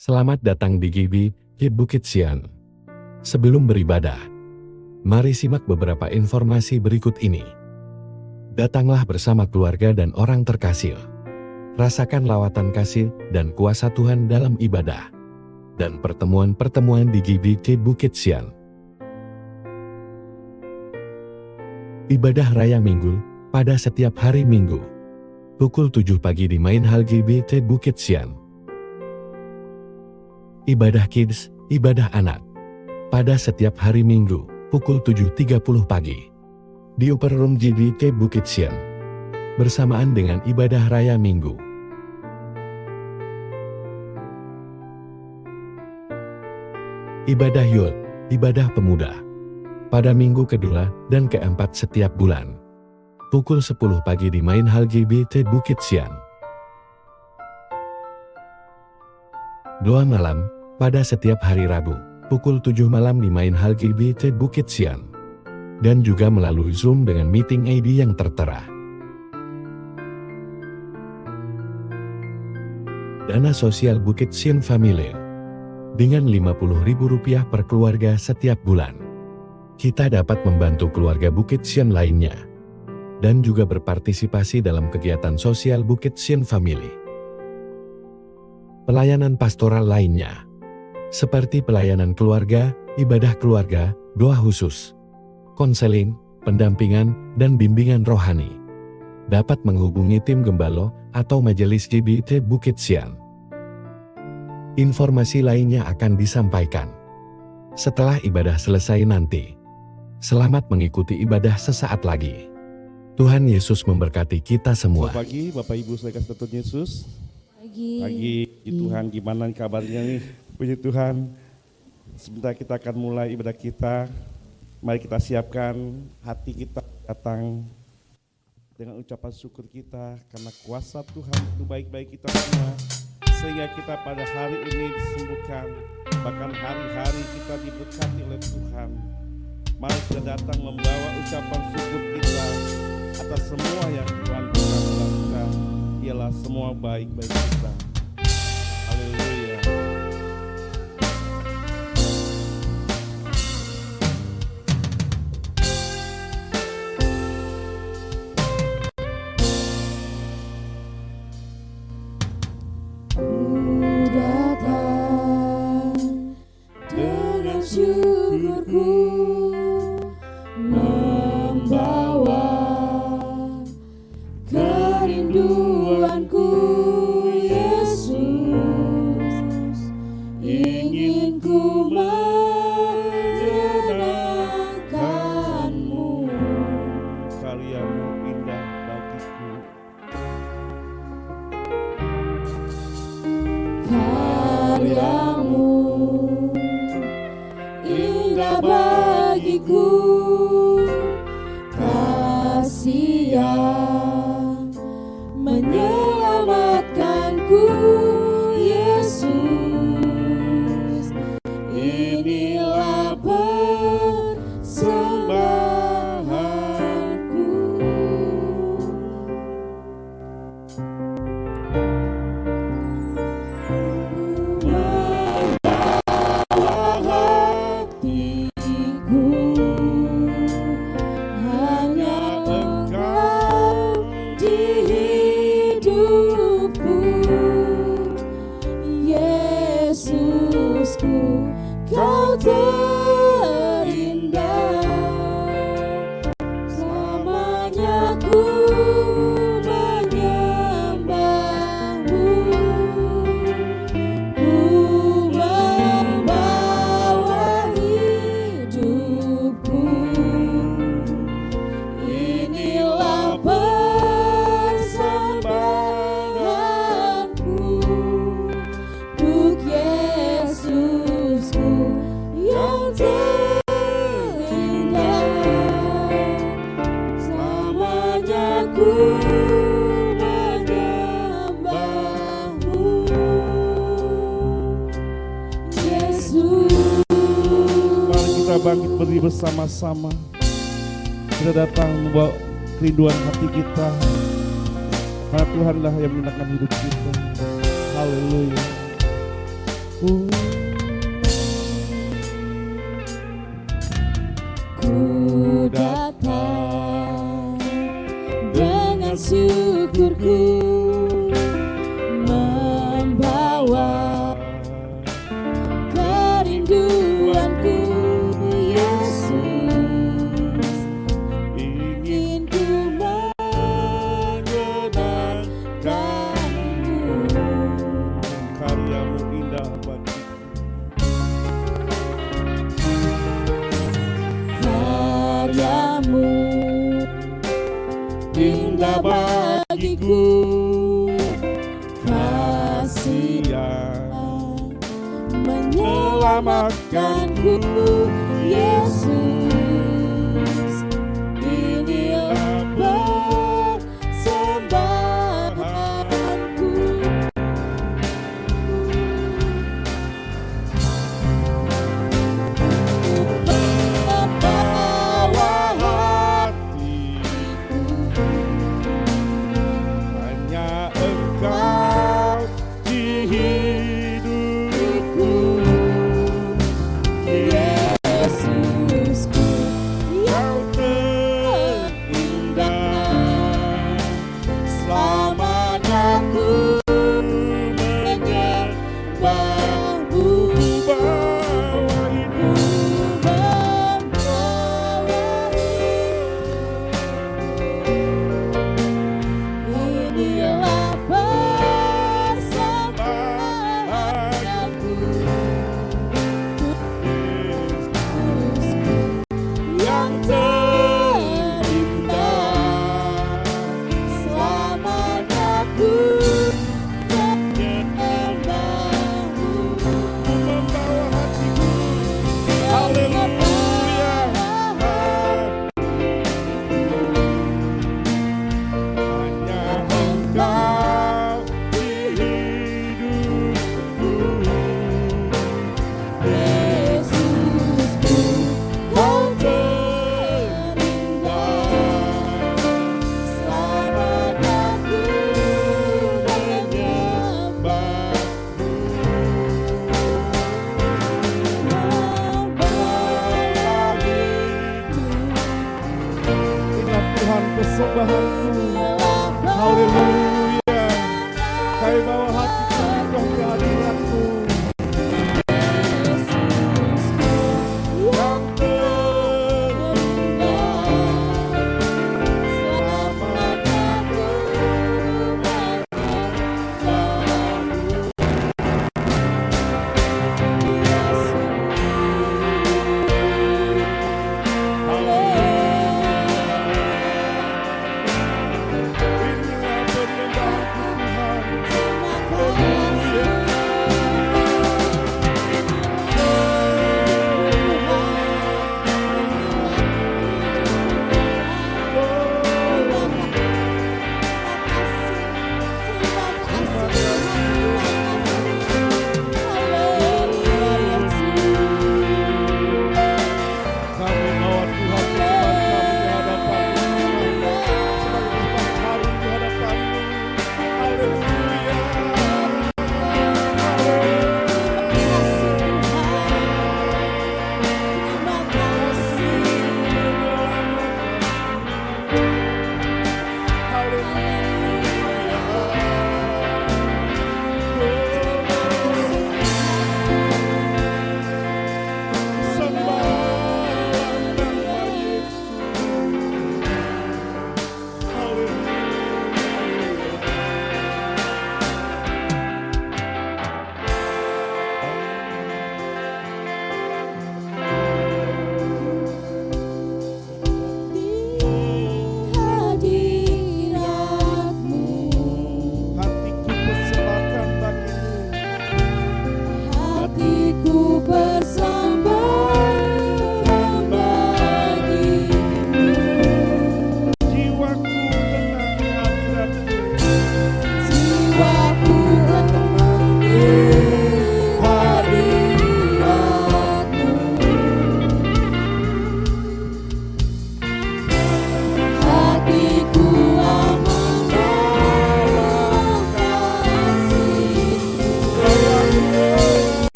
Selamat datang di GBI Bukit Sian. Sebelum beribadah, mari simak beberapa informasi berikut ini. Datanglah bersama keluarga dan orang terkasih. Rasakan lawatan kasih dan kuasa Tuhan dalam ibadah dan pertemuan-pertemuan di GBI Bukit Sian. Ibadah Raya Minggu pada setiap hari Minggu. Pukul 7 pagi di Main Hall GBI Bukit Sian. Ibadah Kids, ibadah anak. Pada setiap hari Minggu, pukul 7.30 pagi. Di Upper Room GBI Bukit Sian. Bersamaan dengan ibadah Raya Minggu. Ibadah Youth, ibadah pemuda. Pada minggu kedua dan keempat setiap bulan. Pukul 10 pagi di Main Hall GBI Bukit Sian. Doa malam, pada setiap hari Rabu, pukul 7 malam di Main Hall GBI Bukit Sian. Dan juga melalui Zoom dengan meeting ID yang tertera. Dana sosial Bukit Sian Family. Dengan Rp50.000 per keluarga setiap bulan. Kita dapat membantu keluarga Bukit Sian lainnya. Dan juga berpartisipasi dalam kegiatan sosial Bukit Sian Family. Pelayanan pastoral lainnya, seperti pelayanan keluarga, ibadah keluarga, doa khusus, konseling, pendampingan, dan bimbingan rohani. Dapat menghubungi tim Gembalo atau Majelis GBI Bukit Sian. Informasi lainnya akan disampaikan setelah ibadah selesai nanti. Selamat mengikuti ibadah sesaat lagi. Tuhan Yesus memberkati kita semua. Selamat pagi Bapak Ibu saudara kasih Tuhan Yesus. Pagi Tuhan, gimana kabarnya nih? Puji Tuhan, sebentar kita akan mulai ibadah kita. Mari kita siapkan hati kita datang dengan ucapan syukur kita karena kuasa Tuhan itu baik-baik kita semua. Sehingga kita pada hari ini disembuhkan, bahkan hari-hari kita diberkati oleh Tuhan. Mari kita datang membawa ucapan syukur kita atas semua yang Tuhan telah lakukan. Ialah semua baik-baik kita. Haleluya. Ku datang dengan syukurku, membawa kerinduanku, Yesus, ingin ku menyenangkanmu. Karyamu indah bagiku. Karyamu indah bagiku, kasih yang menyelamatkanku, Yesus. Inilah persembahanku. Hatiku hanya Engkau di hidupku, Yesusku, Kau terindah. Selamanya ku menyembahmu, ku membawa hidupku. Inilah persembahanku untuk Yesusku yang terindah. Selamanya ku menyembahmu, Yesus. Mari kita bangkit berdiri bersama-sama. Kita datang membawa kerinduan hati kita. Karena Tuhanlah yang menyenangkan hidup kita. Haleluya. Ku datang dengan syukurku, membawa kerinduanku, Yesus. Ingin ku menyenangkanmu, Karyamu indah bagi karyamu indah bagiku, kasih yang menyelamatkanku, Yesus. Inilah persembahanku. Membawa hatiku, hanya Engkau di hidupku. Yesus.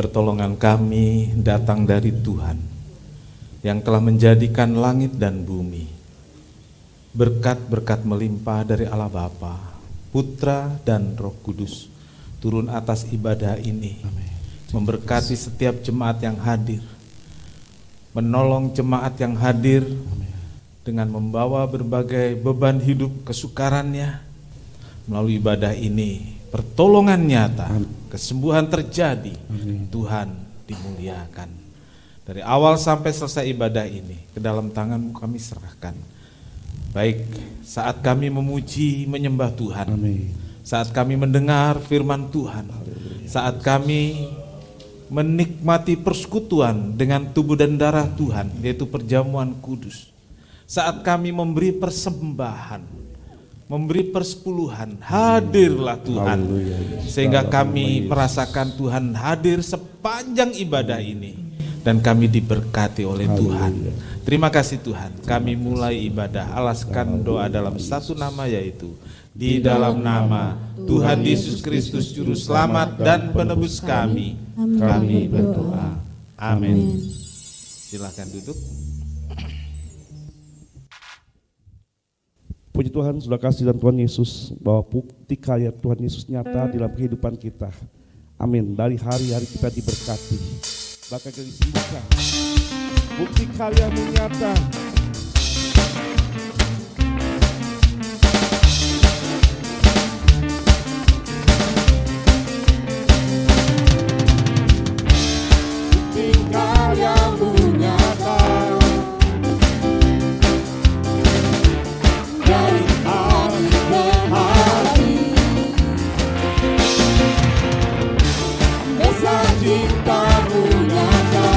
Pertolongan kami datang dari Tuhan yang telah menjadikan langit dan bumi. Berkat-berkat melimpah dari Allah Bapa, Putra dan Roh Kudus turun atas ibadah ini. Memberkati setiap jemaat yang hadir, menolong jemaat yang hadir dengan membawa berbagai beban hidup kesukarannya. Melalui ibadah ini, pertolongan nyata, kesembuhan terjadi, Tuhan dimuliakan. Dari awal sampai selesai ibadah ini, ke dalam tangan-Mu kami serahkan. Baik saat kami memuji, menyembah Tuhan, saat kami mendengar firman Tuhan, saat kami menikmati persekutuan dengan tubuh dan darah Tuhan, yaitu perjamuan kudus, saat kami memberi persembahan, memberi persepuluhan, hadirlah Tuhan, sehingga kami merasakan Tuhan hadir sepanjang ibadah ini, dan kami diberkati oleh Tuhan. Terima kasih Tuhan. Kami mulai ibadah, alaskan doa dalam satu nama, yaitu di dalam nama Tuhan Yesus Kristus Juru Selamat dan Penebus kami, kami berdoa. Amin. Silakan duduk. Puji Tuhan, sudah kasih dan Tuhan Yesus, bahwa bukti karya Tuhan Yesus nyata dalam kehidupan kita. Amin. Dari hari-hari kita diberkati, bahkan kita disembuhkan. Bukti karya-Mu nyata. Bukti karya-Mu nyata dari hari ke hari. Besar cinta-Mu nyata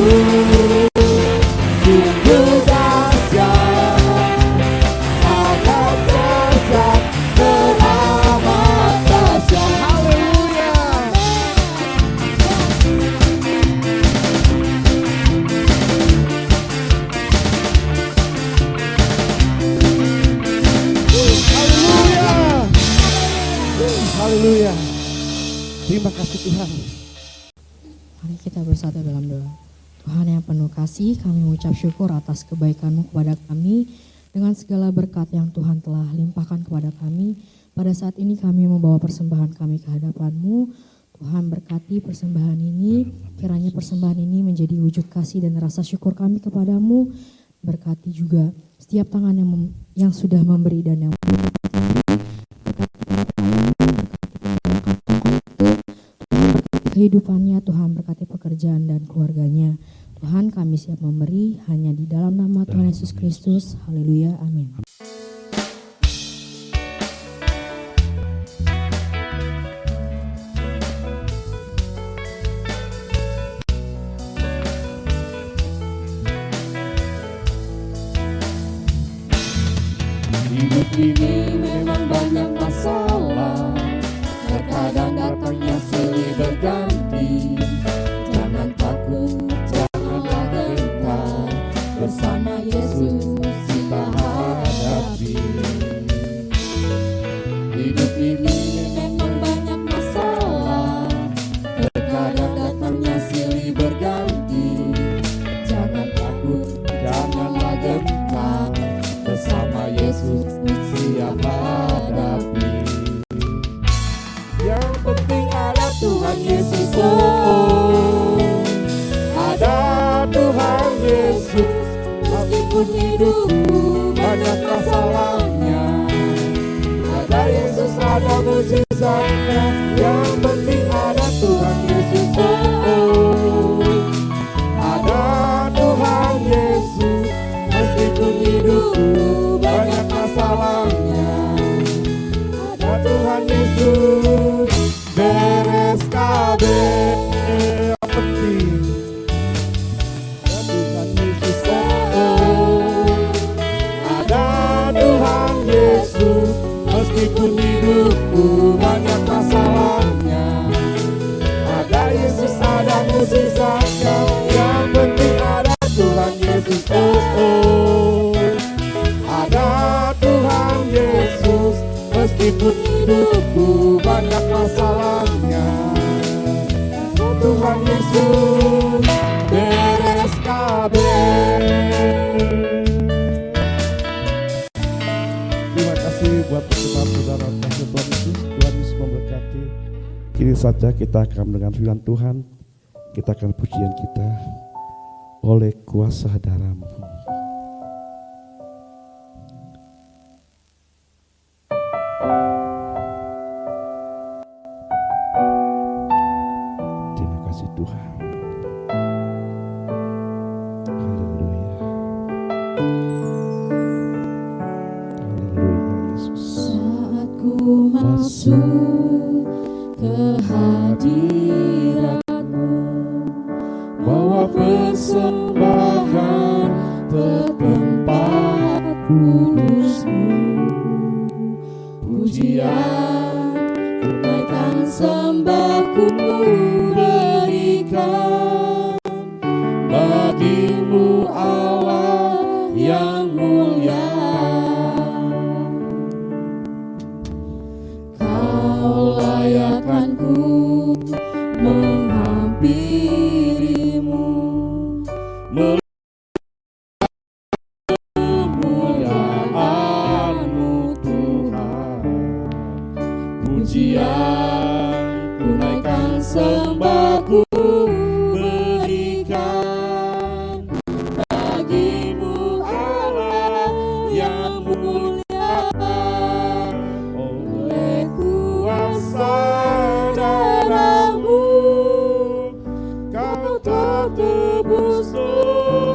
sungguh dahsyat, sangat dahsyat, teramat dahsyat. Haleluya. Haleluya. Haleluya. Terima kasih Tuhan. Mari kita bersatu dalam doa. Tuhan yang penuh kasih, kami mengucap syukur atas kebaikan-Mu kepada kami dengan segala berkat yang Tuhan telah limpahkan kepada kami. Pada saat ini kami membawa persembahan kami ke hadapan-Mu. Tuhan berkati persembahan ini, kiranya persembahan ini menjadi wujud kasih dan rasa syukur kami kepadamu. Berkati juga setiap tangan yang sudah memberi dan yang belum memberi. Berkati para pelayan-Mu, berkati penyelenggara kantong kolektif. Tuhan berkati kehidupannya, Tuhan berkati pekerjaan dan keluarganya. Tuhan kami siap memberi hanya di dalam nama Tuhan Yesus Kristus. Haleluya, amin. Hidup ini memang banyak masalah, terkadang datangnya silih berganti. Jangan takut, janganlah gentar, bersama Yesus kita hadapi. Hidup ini memang banyak masalah, terkadang datangnya silih berganti. Jangan takut, janganlah gentar, bersama Yesus siap hadapi. Yang penting ada Tuhan Yesus, ada Tuhan Yesus. Meskipun hidupku banyak masalahnya, ada Yesus, ada mukjizatnya. Yang penting ada Tuhan Yesus, ada Tuhan Yesus. Meskipun hidupku banyak masalahnya, ada Tuhan Yesus. Beres kabeh yang penting ada Tuhan Yesus, ada Tuhan Yesus. Meskipun hidupku banyak masalahnya, ada Yesus, ada mukjizatnya. Yang penting ada Tuhan Yesus, ada Tuhan Yesus. Meskipun hidupku banyak masalahnya, ada Tuhan Yesus. Beres kabeh. Terima kasih buat persembahan saudara. Kasih Tuhan Yesus. Tuhan Yesus memberkati. Kini saja kita akan mendengar firman Tuhan. Kita akan pujian kita oleh kuasa darah-Mu. Terima kasih Tuhan. Haleluya. Haleluya Yesus. Saat ku masuk ke hadirat-Mu, bawa persembahan ke tempat kudus-Mu. Pujian, tunaikan sembahku berikan bagi-Mu Allah yang mulia. Kau layakkan ku menghampiri-Mu, Kemuliaan-Mu Tuhan. Pujian, tunaikan sembahku berikan bagi-Mu Allah yang mulia. Oleh kuasa darah-Mu kau telah tebus dosa.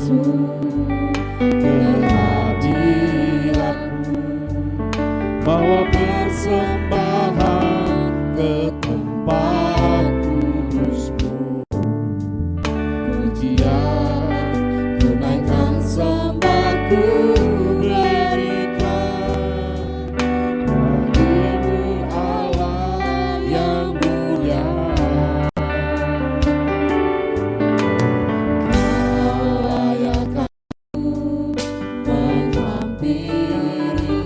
masuk kehadiran-Mu, bawa persembahan ke tempat kudus-Mu. Pujian tunaikan sembahku berikan bagimu Allah yang mulia. Kau layak aku menghampirimu,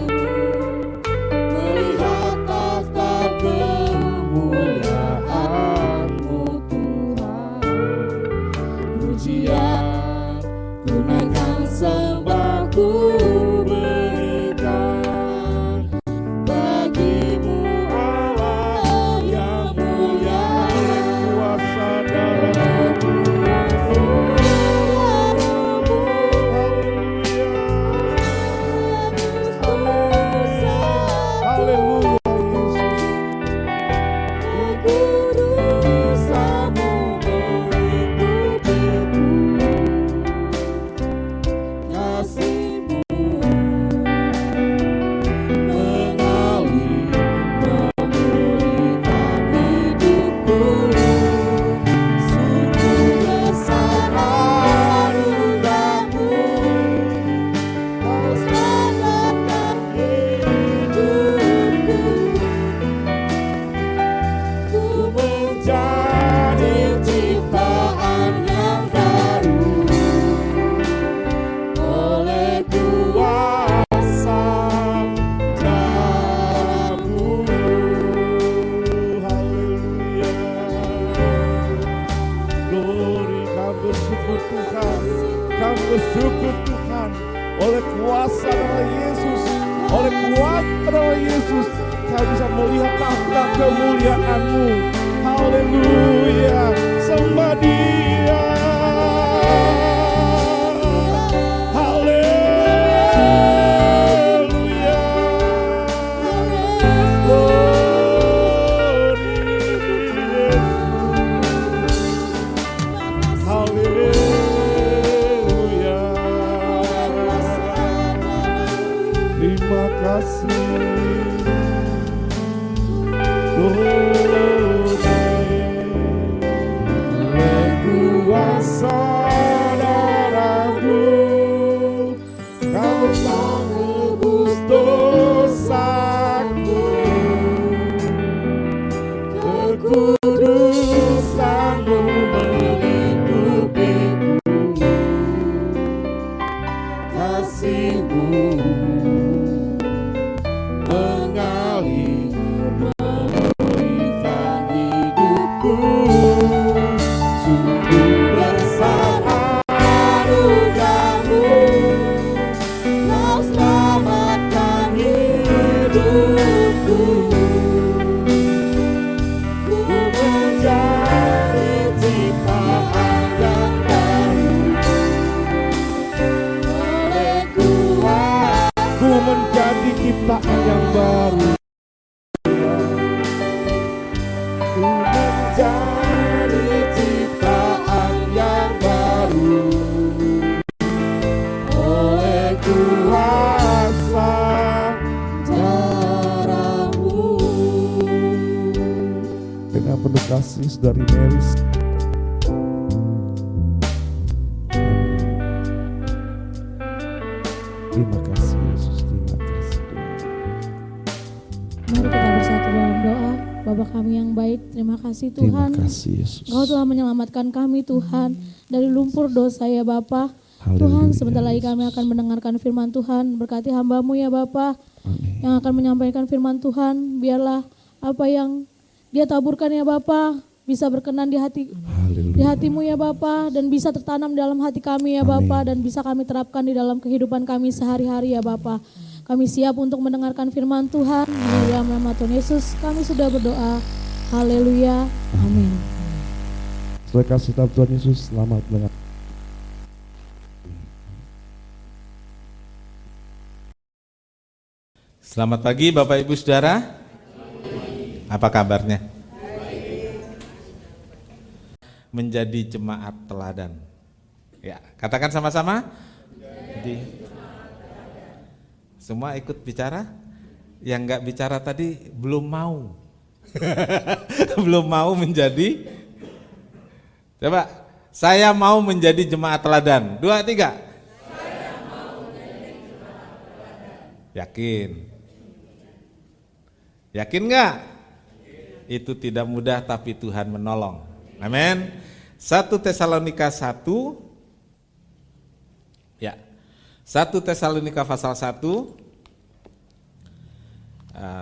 melihat takhta kemuliaan-Mu Tuhan. Pujian tunaikan sembahku berikan bagimu Allah yang mulia. Kuasa darah-Mu, haleluya Yesus. Kekudusan-Mu melipupiku, kasih-Mu mengalir memulihkan hidupku. Sungguh besar anugerah-Mu, Kau selamatkan hidupku. Ku menjadi ciptaan yang baru oleh kuasa darah-Mu. Haleluya. Glory, kami bersyukur Tuhan. Kami bersyukur Tuhan. Oleh kuasa darah Yesus, oleh kuasa darah Yesus, kami bisa melihat takhta kemuliaan-Mu. Haleluya. Sembah Dia. Haleluya. Glory Yesus. Haleluya. Terima kasih. Oleh kuasa darah-Mu, Kau menebus dosaku. Kekudusan-Mu melipupiku, kasih-Mu mengalir memulihkan hidupku. Sungguh besar anugerah-Mu, Kau selamatkan hidupku. Ku menjadi ciptaan yang baru oleh kuasa. Ku menjadi ciptaan yang baru. Ku menjadi ciptaan yang baru oleh kuasa darah-Mu. Dengan penuh kasih Saudari Meris. Terima kasih Yesus, terima kasih Tuhan. Mari kita bersatu dalam doa. Bapa kami yang baik, terima kasih Tuhan. Terima kasih Yesus. Engkau telah menyelamatkan kami Tuhan dari lumpur dosa ya Bapa. Haleluya, Tuhan, sebentar lagi Yesus. kami akan mendengarkan firman Tuhan. Berkati hamba-Mu ya Bapa Amin. yang akan menyampaikan firman Tuhan. Biarlah apa yang Dia taburkan ya Bapa bisa berkenan di Haleluya. hati-Mu ya Bapa, dan bisa tertanam dalam hati kami ya Bapa, dan bisa kami terapkan di dalam kehidupan kami sehari-hari ya Bapa. Kami siap untuk mendengarkan firman Tuhan. Di dalam nama Tuhan Yesus kami sudah berdoa. Haleluya. Amin. Saudara kasih dalam Tuhan Yesus, selamat mendengar. Selamat pagi Bapak Ibu Saudara. Apa kabarnya? Menjadi jemaat teladan. Ya, katakan sama-sama. Jadi, semua ikut bicara. Yang nggak bicara tadi belum mau. Belum mau menjadi. Coba, saya mau menjadi jemaat teladan. 2, 3. Saya mau menjadi jemaat teladan. Yakin? Yakin nggak? Itu tidak mudah tapi Tuhan menolong. Amin. 1 Tesalonika 1. Ya. 1 Tesalonika pasal 1.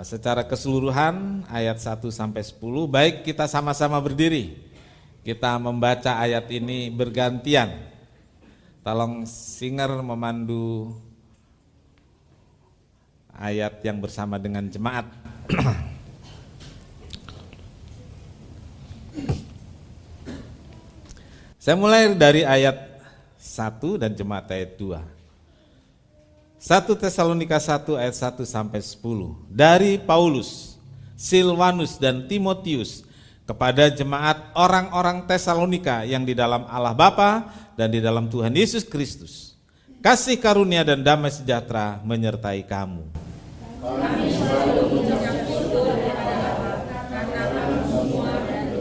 Secara keseluruhan ayat 1 sampai 10. Baik, kita sama-sama berdiri. Kita membaca ayat ini bergantian. Tolong singer memandu ayat yang bersama dengan jemaat. Saya mulai dari ayat 1 dan jemaat ayat 2. 1 Tesalonika 1 ayat 1 sampai 10. Dari Paulus, Silvanus dan Timotius kepada jemaat orang-orang Tesalonika yang di dalam Allah Bapa dan di dalam Tuhan Yesus Kristus. Kasih karunia dan damai sejahtera menyertai kamu. Kami selalu mengucap syukur kepada Bapa karena kamu semua dan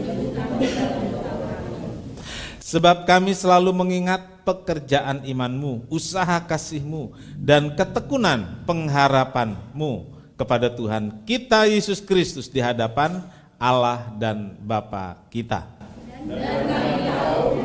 sebab kami selalu mengingat pekerjaan imanmu, usaha kasihmu, dan ketekunan pengharapanmu kepada Tuhan kita Yesus Kristus di hadapan Allah dan Bapa kita. Dan kami tahu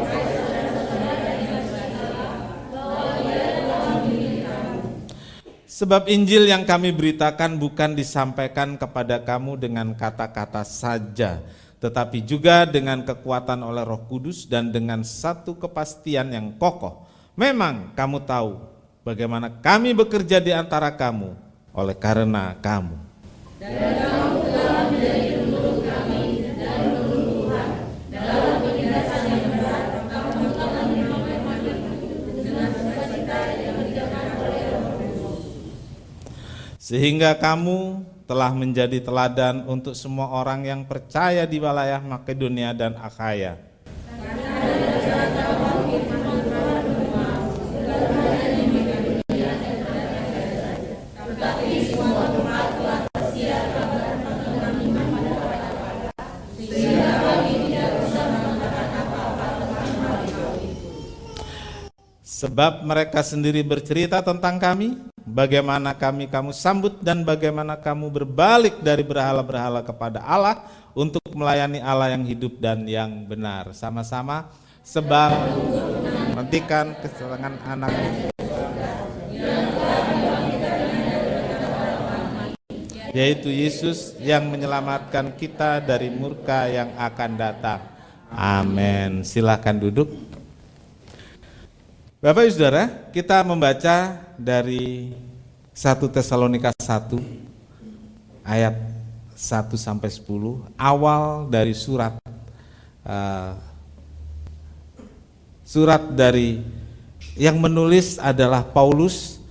sebab Injil yang kami beritakan bukan disampaikan kepada kamu dengan kata-kata saja, tetapi juga dengan kekuatan oleh Roh Kudus dan dengan satu kepastian yang kokoh. Memang kamu tahu bagaimana kami bekerja di antara kamu oleh karena kamu. Dan kamu telah menjadi penuntut kami dan penuntut Tuhan dalam penindasan yang berat. Kamu telah menyampaikan dengan sukacita yang dikerjakan oleh Roh Kudus. Sehingga kamu telah menjadi teladan untuk semua orang yang percaya di wilayah Makedonia dan Akhaya. Sebab mereka sendiri bercerita tentang kami, bagaimana kamu sambut dan bagaimana kamu berbalik dari berhala-berhala kepada Allah untuk melayani Allah yang hidup dan yang benar. Sama-sama, sebab menghentikan keselangan anak yaitu Yesus yang menyelamatkan kita dari murka yang akan datang. Amin. Silakan duduk. Bapak Ibu Saudara, kita membaca dari 1 Tesalonika 1 ayat 1 sampai 10, awal dari surat dari yang menulis adalah Paulus,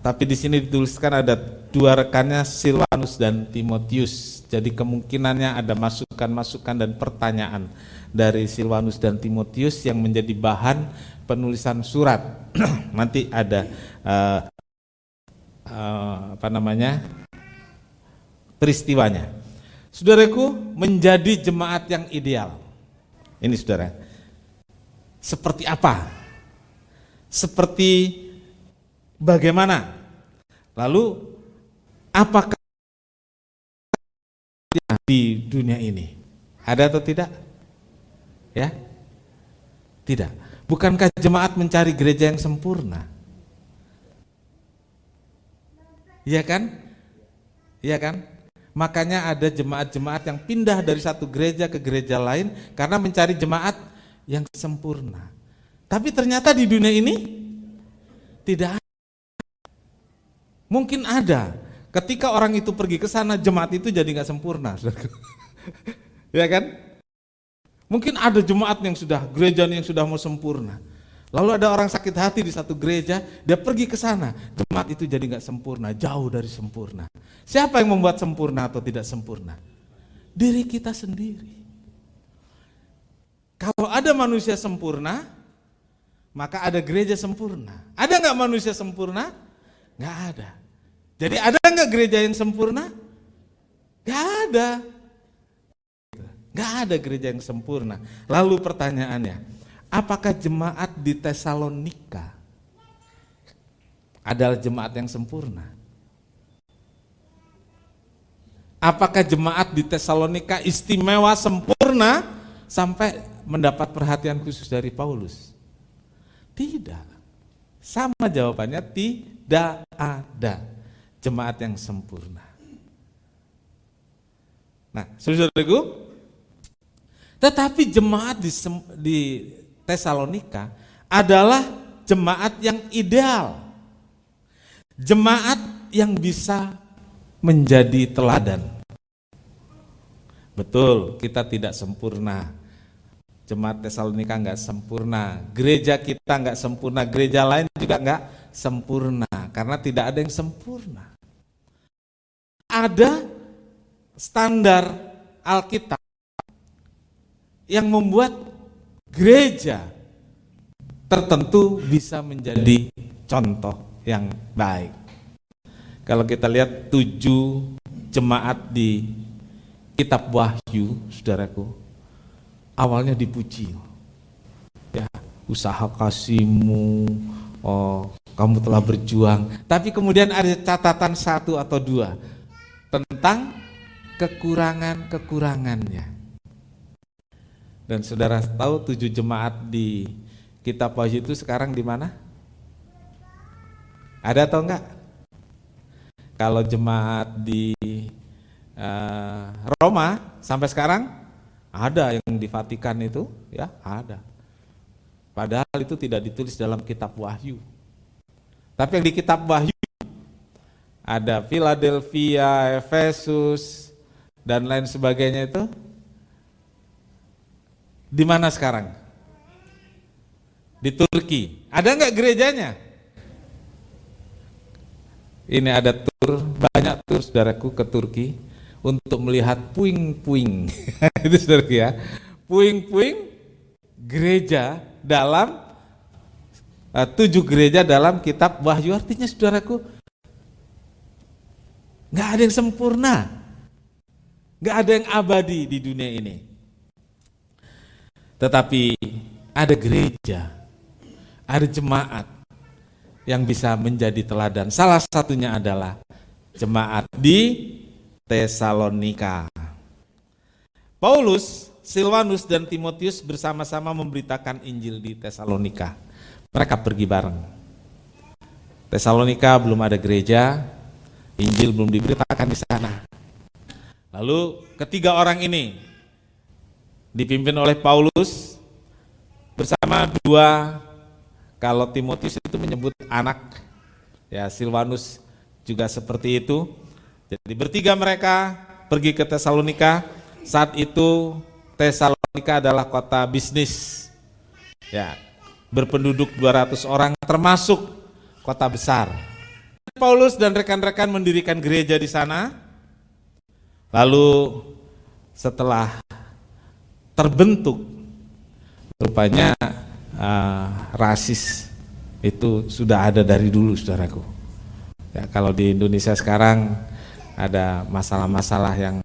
tapi di sini dituliskan ada dua rekannya, Silvanus dan Timotius. Jadi kemungkinannya ada masukan-masukan dan pertanyaan dari Silvanus dan Timotius yang menjadi bahan penulisan surat. Nanti ada peristiwanya. Saudaraku, menjadi jemaat yang ideal. Ini saudara, seperti apa? Seperti bagaimana? Lalu apakah di dunia ini ada atau tidak? Ya, tidak. Bukankah jemaat mencari gereja yang sempurna? Iya kan? Iya kan? Makanya ada jemaat-jemaat yang pindah dari satu gereja ke gereja lain karena mencari jemaat yang sempurna. Tapi ternyata di dunia ini tidak ada. Mungkin ada. Ketika orang itu pergi ke sana, jemaat itu jadi nggak sempurna. Ya kan? Mungkin ada jemaat yang sudah, gereja yang sudah mau sempurna. Lalu ada orang sakit hati di satu gereja, dia pergi ke sana, jemaat itu jadi nggak sempurna, jauh dari sempurna. Siapa yang membuat sempurna atau tidak sempurna? Diri kita sendiri. Kalau ada manusia sempurna, maka ada gereja sempurna. Ada nggak manusia sempurna? Nggak ada. Jadi ada nggak gereja yang sempurna? Nggak ada. Nggak ada gereja yang sempurna. Lalu pertanyaannya, apakah jemaat di Tesalonika adalah jemaat yang sempurna? Apakah jemaat di Tesalonika istimewa, sempurna, sampai mendapat perhatian khusus dari Paulus? Tidak. Sama jawabannya, tidak ada jemaat yang sempurna. Nah, saudaraku, tetapi jemaat di Tesalonika adalah jemaat yang ideal. Jemaat yang bisa menjadi teladan. Betul, kita tidak sempurna. Jemaat Tesalonika enggak sempurna. Gereja kita enggak sempurna, gereja lain juga enggak sempurna. Karena tidak ada yang sempurna. Ada standar Alkitab yang membuat gereja tertentu bisa menjadi contoh yang baik. Kalau kita lihat 7 jemaat di kitab Wahyu, saudaraku, awalnya dipuji. Ya, usaha kasihmu, kamu telah berjuang. Tapi kemudian ada catatan 1 atau 2 tentang kekurangan-kekurangannya. Dan saudara tahu 7 jemaat di kitab Wahyu itu sekarang di mana? Ada atau enggak? Kalau jemaat di Roma sampai sekarang ada, yang di Vatikan itu ya ada. Padahal itu tidak ditulis dalam kitab Wahyu. Tapi yang di kitab Wahyu ada Philadelphia, Efesus dan lain sebagainya itu di mana sekarang? Di Turki. Ada enggak gerejanya? Ini ada banyak tur saudaraku ke Turki untuk melihat puing-puing. Itu saudaraku ya. Puing-puing gereja dalam 7 gereja dalam kitab Wahyu. Artinya saudaraku, nggak ada yang sempurna, nggak ada yang abadi di dunia ini. Tetapi ada gereja, ada jemaat yang bisa menjadi teladan. Salah satunya adalah jemaat di Tesalonika. Paulus, Silvanus dan Timotius bersama-sama memberitakan Injil di Tesalonika. Mereka pergi bareng. Tesalonika belum ada gereja, Injil belum diberitakan di sana. Lalu ketiga orang ini dipimpin oleh Paulus bersama 2. Kalau Timotius itu menyebut anak, ya Silvanus juga seperti itu. Jadi bertiga mereka pergi ke Tesalonika. Saat itu Tesalonika adalah kota bisnis, ya, berpenduduk 200 orang, termasuk kota besar. Paulus dan rekan-rekan mendirikan gereja di sana. Lalu setelah terbentuk, rupanya rasis itu sudah ada dari dulu, saudaraku. Ya, kalau di Indonesia sekarang ada masalah-masalah yang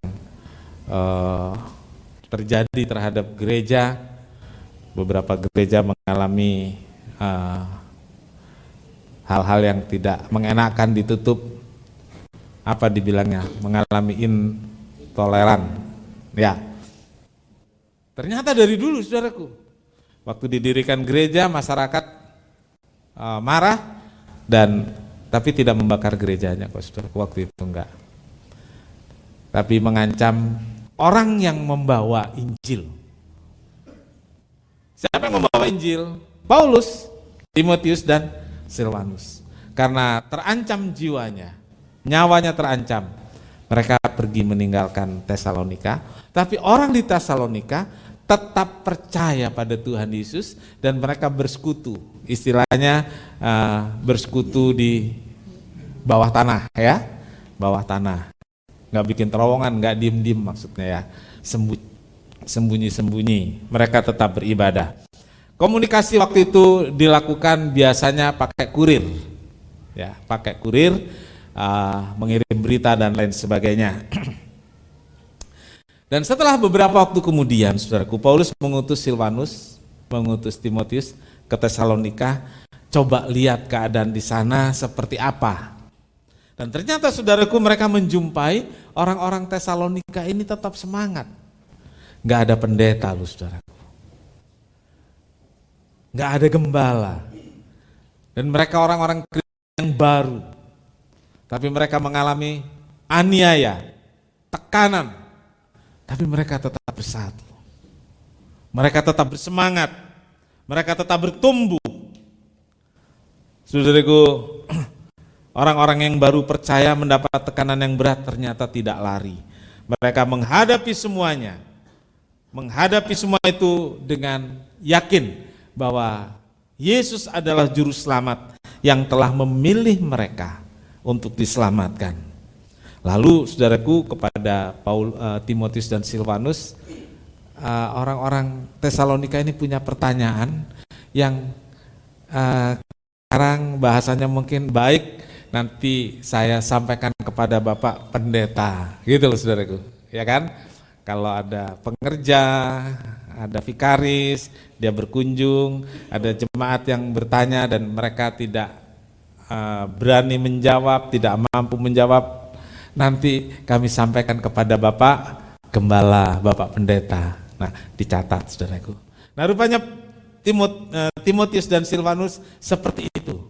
terjadi terhadap gereja. Beberapa gereja mengalami hal-hal yang tidak mengenakan, ditutup, apa dibilangnya, mengalami intoleran. Ya, ternyata dari dulu, saudaraku. Waktu didirikan gereja, masyarakat marah tapi tidak membakar gerejanya, kok saudara. Waktu itu enggak. Tapi mengancam orang yang membawa Injil. Siapa yang membawa Injil? Paulus, Timotius dan Silvanus. Karena terancam jiwanya, nyawanya terancam, mereka pergi meninggalkan Tesalonika. Tapi orang di Tesalonika tetap percaya pada Tuhan Yesus dan mereka bersekutu, istilahnya bersekutu di bawah tanah, ya, bawah tanah, nggak bikin terowongan, nggak diem-diem maksudnya ya, sembunyi-sembunyi, mereka tetap beribadah. Komunikasi waktu itu dilakukan biasanya pakai kurir, ya, pakai kurir, mengirim berita dan lain sebagainya. Dan setelah beberapa waktu kemudian, saudaraku, Paulus mengutus Silvanus, mengutus Timotius ke Tesalonika, coba lihat keadaan di sana seperti apa. Dan ternyata, saudaraku, mereka menjumpai orang-orang Tesalonika ini tetap semangat. Gak ada pendeta, lu saudaraku. Gak ada gembala. Dan mereka orang-orang Kristen yang baru. Tapi mereka mengalami aniaya, tekanan. Tapi mereka tetap bersatu. Mereka tetap bersemangat. Mereka tetap bertumbuh. Saudaraku, orang-orang yang baru percaya mendapat tekanan yang berat ternyata tidak lari. Mereka menghadapi semuanya. Menghadapi semua itu dengan yakin bahwa Yesus adalah juru selamat yang telah memilih mereka untuk diselamatkan. Lalu saudaraku, kepada Timotius dan Silvanus, orang-orang Tesalonika ini punya pertanyaan yang sekarang bahasanya mungkin baik, nanti saya sampaikan kepada Bapak Pendeta, gitu loh saudaraku, ya kan? Kalau ada pengerja, ada vikaris, dia berkunjung, ada jemaat yang bertanya dan mereka tidak berani menjawab, tidak mampu menjawab, nanti kami sampaikan kepada Bapak Gembala, Bapak Pendeta. Nah, dicatat saudaraku. Nah, rupanya Timotius dan Silvanus seperti itu.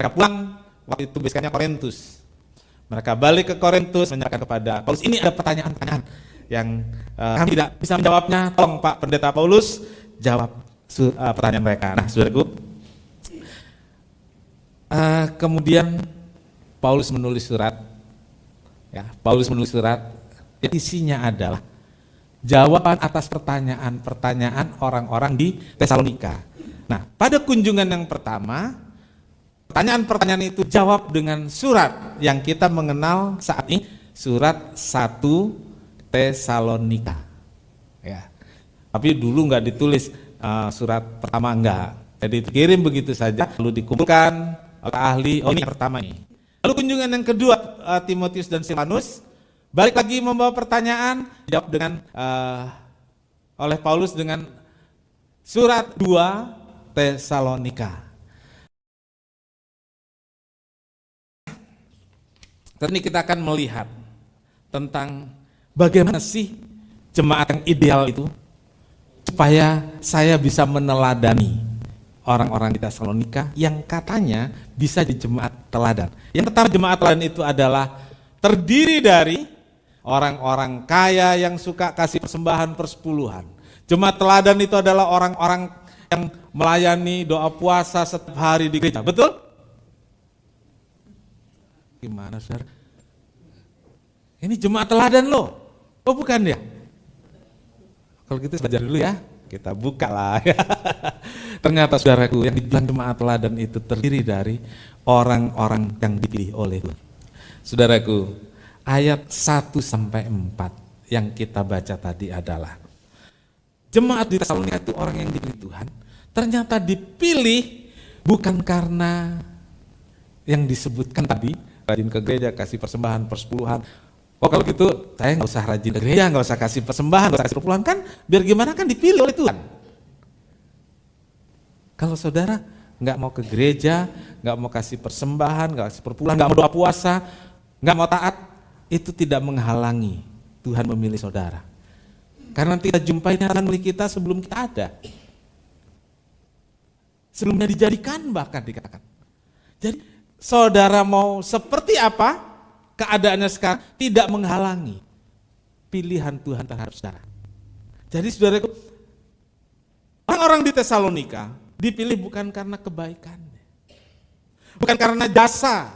Mereka pulang, waktu itu biasanya Korintus. Mereka balik ke Korintus menyerahkan kepada Paulus. Ini ada pertanyaan-pertanyaan yang kami tidak bisa menjawabnya, tolong Pak Pendeta Paulus jawab pertanyaan mereka. Nah, saudaraku, kemudian Paulus menulis surat, ya, yang isinya adalah jawaban atas pertanyaan-pertanyaan orang-orang di Tesalonika. Nah, pada kunjungan yang pertama, pertanyaan-pertanyaan itu jawab dengan surat yang kita mengenal saat ini, surat 1 Tesalonika, ya. Tapi dulu nggak ditulis surat pertama, enggak. Jadi dikirim begitu saja, lalu dikumpulkan oleh ahli. Oh, ini yang pertama ini. Lalu kunjungan yang kedua, Timotius dan Silvanus balik lagi membawa pertanyaan, dijawab dengan oleh Paulus dengan surat 2 Tesalonika. Terus kita akan melihat tentang bagaimana sih jemaat yang ideal itu, supaya saya bisa meneladani orang-orang di Tesalonika yang katanya bisa di jemaat teladan. Yang pertama, jemaat teladan itu adalah terdiri dari orang-orang kaya yang suka kasih persembahan persepuluhan. Jemaat teladan itu adalah orang-orang yang melayani doa puasa setiap hari di gereja. Betul? Gimana, saudara? Ini jemaat teladan loh. Oh, bukan ya? Kalau gitu belajar dulu ya, kita buka lah ya. Ternyata saudaraku, yang dibilang jemaat teladan itu terdiri dari orang-orang yang dipilih oleh Tuhan. Saudaraku, ayat 1-4 yang kita baca tadi adalah jemaat di Tesalonika itu orang yang dipilih Tuhan, ternyata dipilih bukan karena yang disebutkan tadi, rajin ke gereja, kasih persembahan persepuluhan. Oh, kalau gitu saya nggak usah rajin ke gereja, nggak usah kasih persembahan, nggak usah kasih persepuluhan, kan biar gimana kan dipilih oleh Tuhan. Kalau saudara nggak mau ke gereja, nggak mau kasih persembahan, nggak kasih persepuluhan, nggak mau doa puasa, nggak mau taat, itu tidak menghalangi Tuhan memilih saudara. Karena nanti kita jumpai Tuhan memilih kita sebelum kita ada, sebelumnya dijadikan, bahkan dikatakan. Jadi saudara mau seperti apa keadaannya sekarang tidak menghalangi pilihan Tuhan terhadap saudara. Jadi saudaraku, orang-orang di Tesalonika dipilih bukan karena kebaikannya, bukan karena jasa,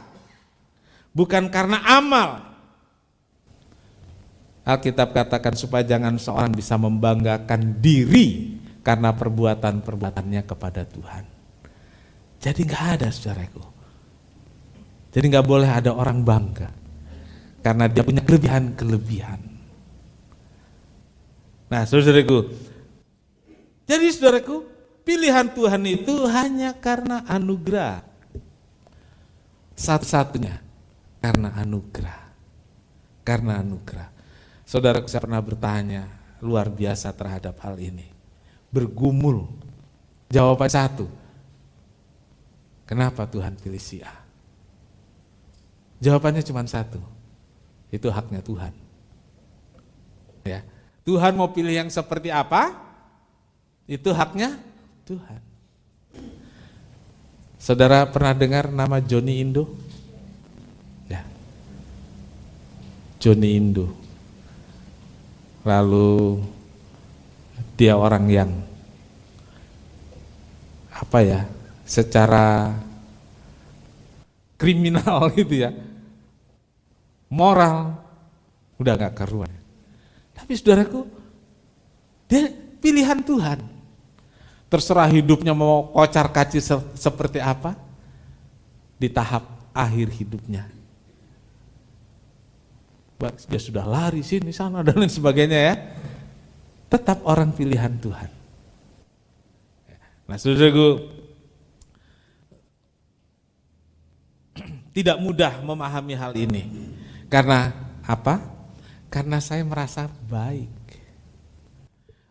bukan karena amal. Alkitab katakan supaya jangan seorang bisa membanggakan diri karena perbuatan-perbuatannya kepada Tuhan. Jadi nggak ada, saudaraku. Jadi nggak boleh ada orang bangga karena dia punya kelebihan-kelebihan. Nah, saudaraku, jadi saudaraku, pilihan Tuhan itu hanya karena anugerah. Satu-satunya karena anugerah. Karena anugerah. Saudara, saya pernah bertanya luar biasa terhadap hal ini. Bergumul. Jawaban satu. Kenapa Tuhan pilih si A? Jawabannya cuma satu. Itu haknya Tuhan. Ya. Tuhan mau pilih yang seperti apa? Itu haknya Tuhan. Saudara pernah dengar nama Johnny Indo? Ya. Johnny Indo. Lalu dia orang yang secara kriminal gitu ya. Moral udah gak karuan. Tapi saudaraku, dia pilihan Tuhan. Terserah hidupnya mau kocar kacir seperti apa, di tahap akhir hidupnya. Dia sudah lari sini sana dan lain sebagainya ya. Tetap orang pilihan Tuhan. Nah saudaraku, tidak mudah memahami hal ini. Karena apa? Karena saya merasa baik.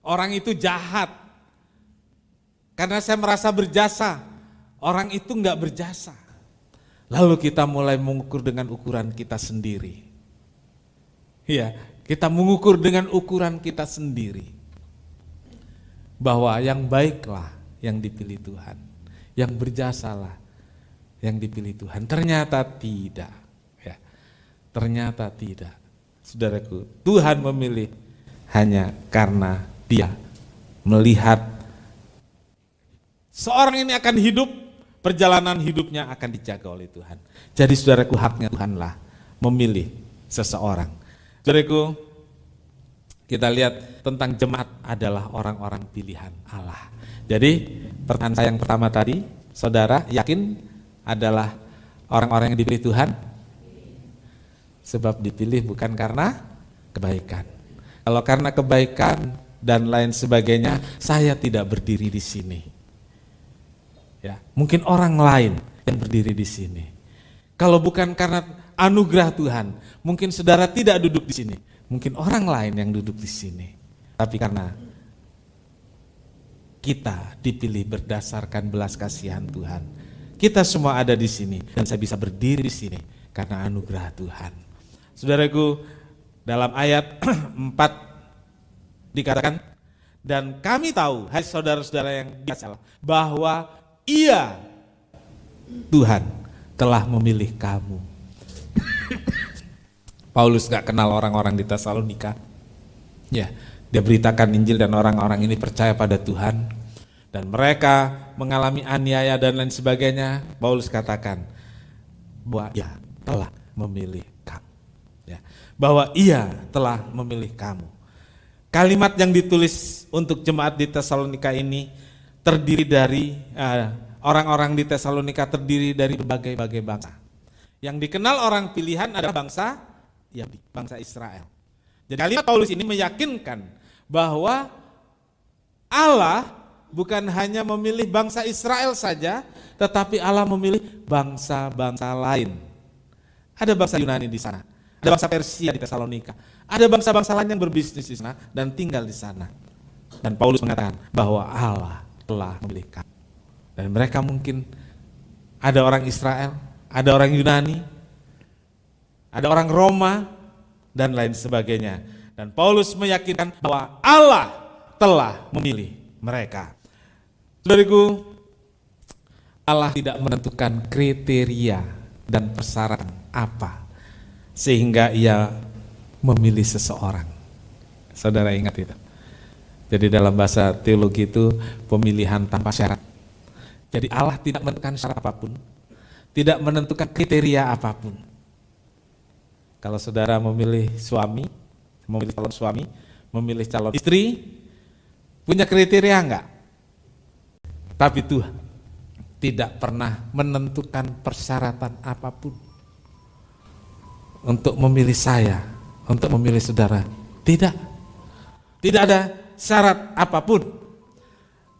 Orang itu jahat. Karena saya merasa berjasa. Orang itu enggak berjasa. Lalu kita mulai mengukur dengan ukuran kita sendiri. Iya, kita mengukur dengan ukuran kita sendiri. Bahwa yang baiklah yang dipilih Tuhan. Yang berjasalah yang dipilih Tuhan. Ternyata tidak. Ya, ternyata tidak. Saudaraku, Tuhan memilih hanya karena Dia melihat seorang ini akan hidup, perjalanan hidupnya akan dijaga oleh Tuhan. Jadi saudaraku, haknya Tuhanlah memilih seseorang. Saudaraku, kita lihat tentang jemaat adalah orang-orang pilihan Allah. Jadi pertanyaan saya yang pertama tadi, saudara yakin adalah orang-orang yang dipilih Tuhan? Sebab dipilih bukan karena kebaikan. Kalau karena kebaikan dan lain sebagainya, saya tidak berdiri di sini. Ya, mungkin orang lain yang berdiri di sini. Kalau bukan karena anugerah Tuhan, mungkin saudara tidak duduk di sini. Mungkin orang lain yang duduk di sini. Tapi karena kita dipilih berdasarkan belas kasihan Tuhan, kita semua ada di sini dan saya bisa berdiri di sini karena anugerah Tuhan. Saudaraku, dalam ayat 4 dikatakan, dan kami tahu, hai saudara-saudara yang dikasihi, bahwa Ia, Tuhan, telah memilih kamu. Paulus gak kenal orang-orang di Tesalonika. Ya, dia beritakan Injil dan orang-orang ini percaya pada Tuhan. Dan mereka mengalami aniaya dan lain sebagainya. Paulus katakan bahwa Ia telah memilih kamu. Ya, bahwa Ia telah memilih kamu. Kalimat yang ditulis untuk jemaat di Tesalonika ini terdiri dari orang-orang di Tesalonika terdiri dari berbagai bangsa. Yang dikenal orang pilihan adalah bangsa Yahudi, bangsa Israel. Jadi kalimat Paulus ini meyakinkan bahwa Allah bukan hanya memilih bangsa Israel saja, tetapi Allah memilih bangsa-bangsa lain. Ada bangsa Yunani di sana, ada bangsa Persia di Tesalonika, ada bangsa-bangsa lain yang berbisnis di sana dan tinggal di sana. Dan Paulus mengatakan bahwa Allah telah memilih kamu. Dan mereka mungkin ada orang Israel, ada orang Yunani, ada orang Roma, dan lain sebagainya. Dan Paulus meyakinkan bahwa Allah telah memilih mereka. Saudaraku, Allah tidak menentukan kriteria dan persyaratan apa sehingga Ia memilih seseorang. Saudara ingat itu. Jadi dalam bahasa teologi itu pemilihan tanpa syarat. Jadi Allah tidak menentukan syarat apapun, tidak menentukan kriteria apapun. Kalau saudara memilih suami, memilih calon suami, memilih calon istri, punya kriteria enggak? Tapi Tuhan tidak pernah menentukan persyaratan apapun untuk memilih saya, untuk memilih saudara. Tidak ada syarat apapun.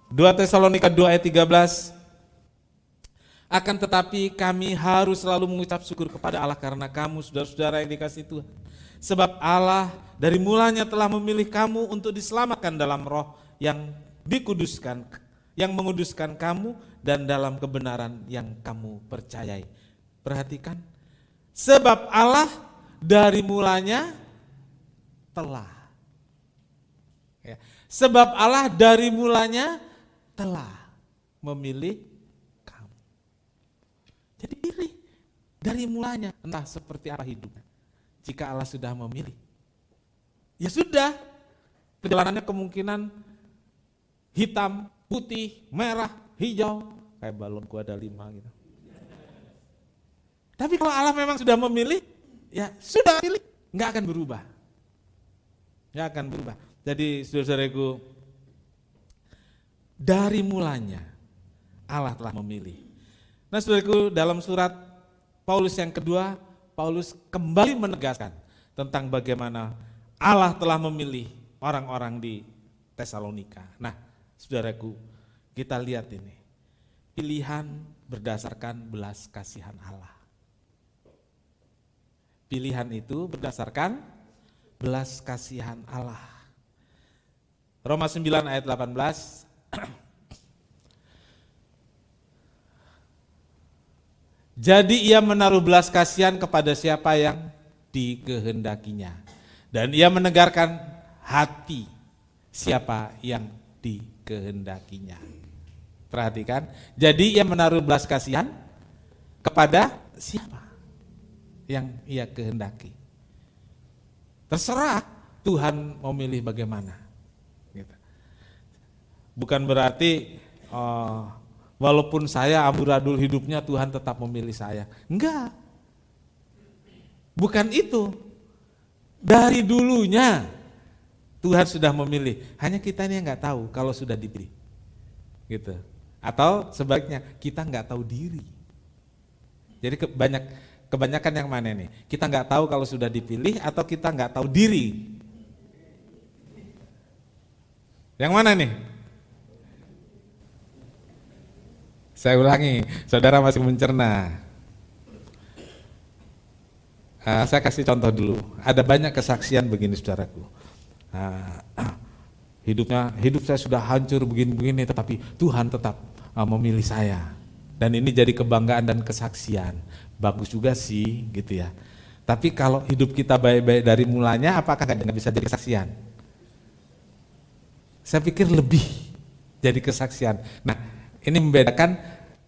2 Tesalonika 2 ayat 13. Akan tetapi kami harus selalu mengucap syukur kepada Allah karena kamu saudara-saudara yang dikasihi Tuhan. Sebab Allah dari mulanya telah memilih kamu untuk diselamatkan dalam roh yang dikuduskan, yang menguduskan kamu dan dalam kebenaran yang kamu percayai. Perhatikan, sebab Allah dari mulanya telah. Ya. Sebab Allah dari mulanya telah memilih kamu. Jadi pilih dari mulanya, entah seperti apa hidupnya. Jika Allah sudah memilih, ya sudah, perjalanannya kemungkinan hitam, putih, merah, hijau, kayak balonku ada 5 gitu. Tapi kalau Allah memang sudah memilih, ya sudah pilih, nggak akan berubah. Nggak akan berubah. Jadi saudara-saudaraku, dari mulanya Allah telah memilih. Nah saudaraku, dalam surat Paulus yang kedua, Paulus kembali menegaskan tentang bagaimana Allah telah memilih orang-orang di Tesalonika. Nah, saudaraku, kita lihat ini. Pilihan berdasarkan belas kasihan Allah. Pilihan itu berdasarkan belas kasihan Allah. Roma 9 ayat 18. Jadi ia menaruh belas kasihan kepada siapa yang dikehendakinya. Dan ia menegarkan hati siapa yang dikehendakinya. Perhatikan, jadi ia menaruh belas kasihan kepada siapa yang ia kehendaki. Terserah Tuhan mau milih bagaimana. Gitu. Bukan berarti walaupun saya amburadul hidupnya Tuhan tetap memilih saya. Enggak. Bukan itu. Dari dulunya Tuhan sudah memilih. Hanya kita ini yang nggak tahu kalau sudah dipilih. Gitu. Atau sebaliknya kita nggak tahu diri. Jadi kebanyakan yang mana nih? Kita nggak tahu kalau sudah dipilih atau kita nggak tahu diri. Yang mana nih? Saya ulangi, saudara masih mencerna. Saya kasih contoh dulu. Ada banyak kesaksian begini saudaraku. Hidup saya sudah hancur begini-begini, tetapi Tuhan tetap memilih saya. Dan ini jadi kebanggaan dan kesaksian. Bagus juga sih, gitu ya. Tapi kalau hidup kita baik-baik dari mulanya, apakah nggak bisa jadi kesaksian? Saya pikir lebih jadi kesaksian. Nah, ini membedakan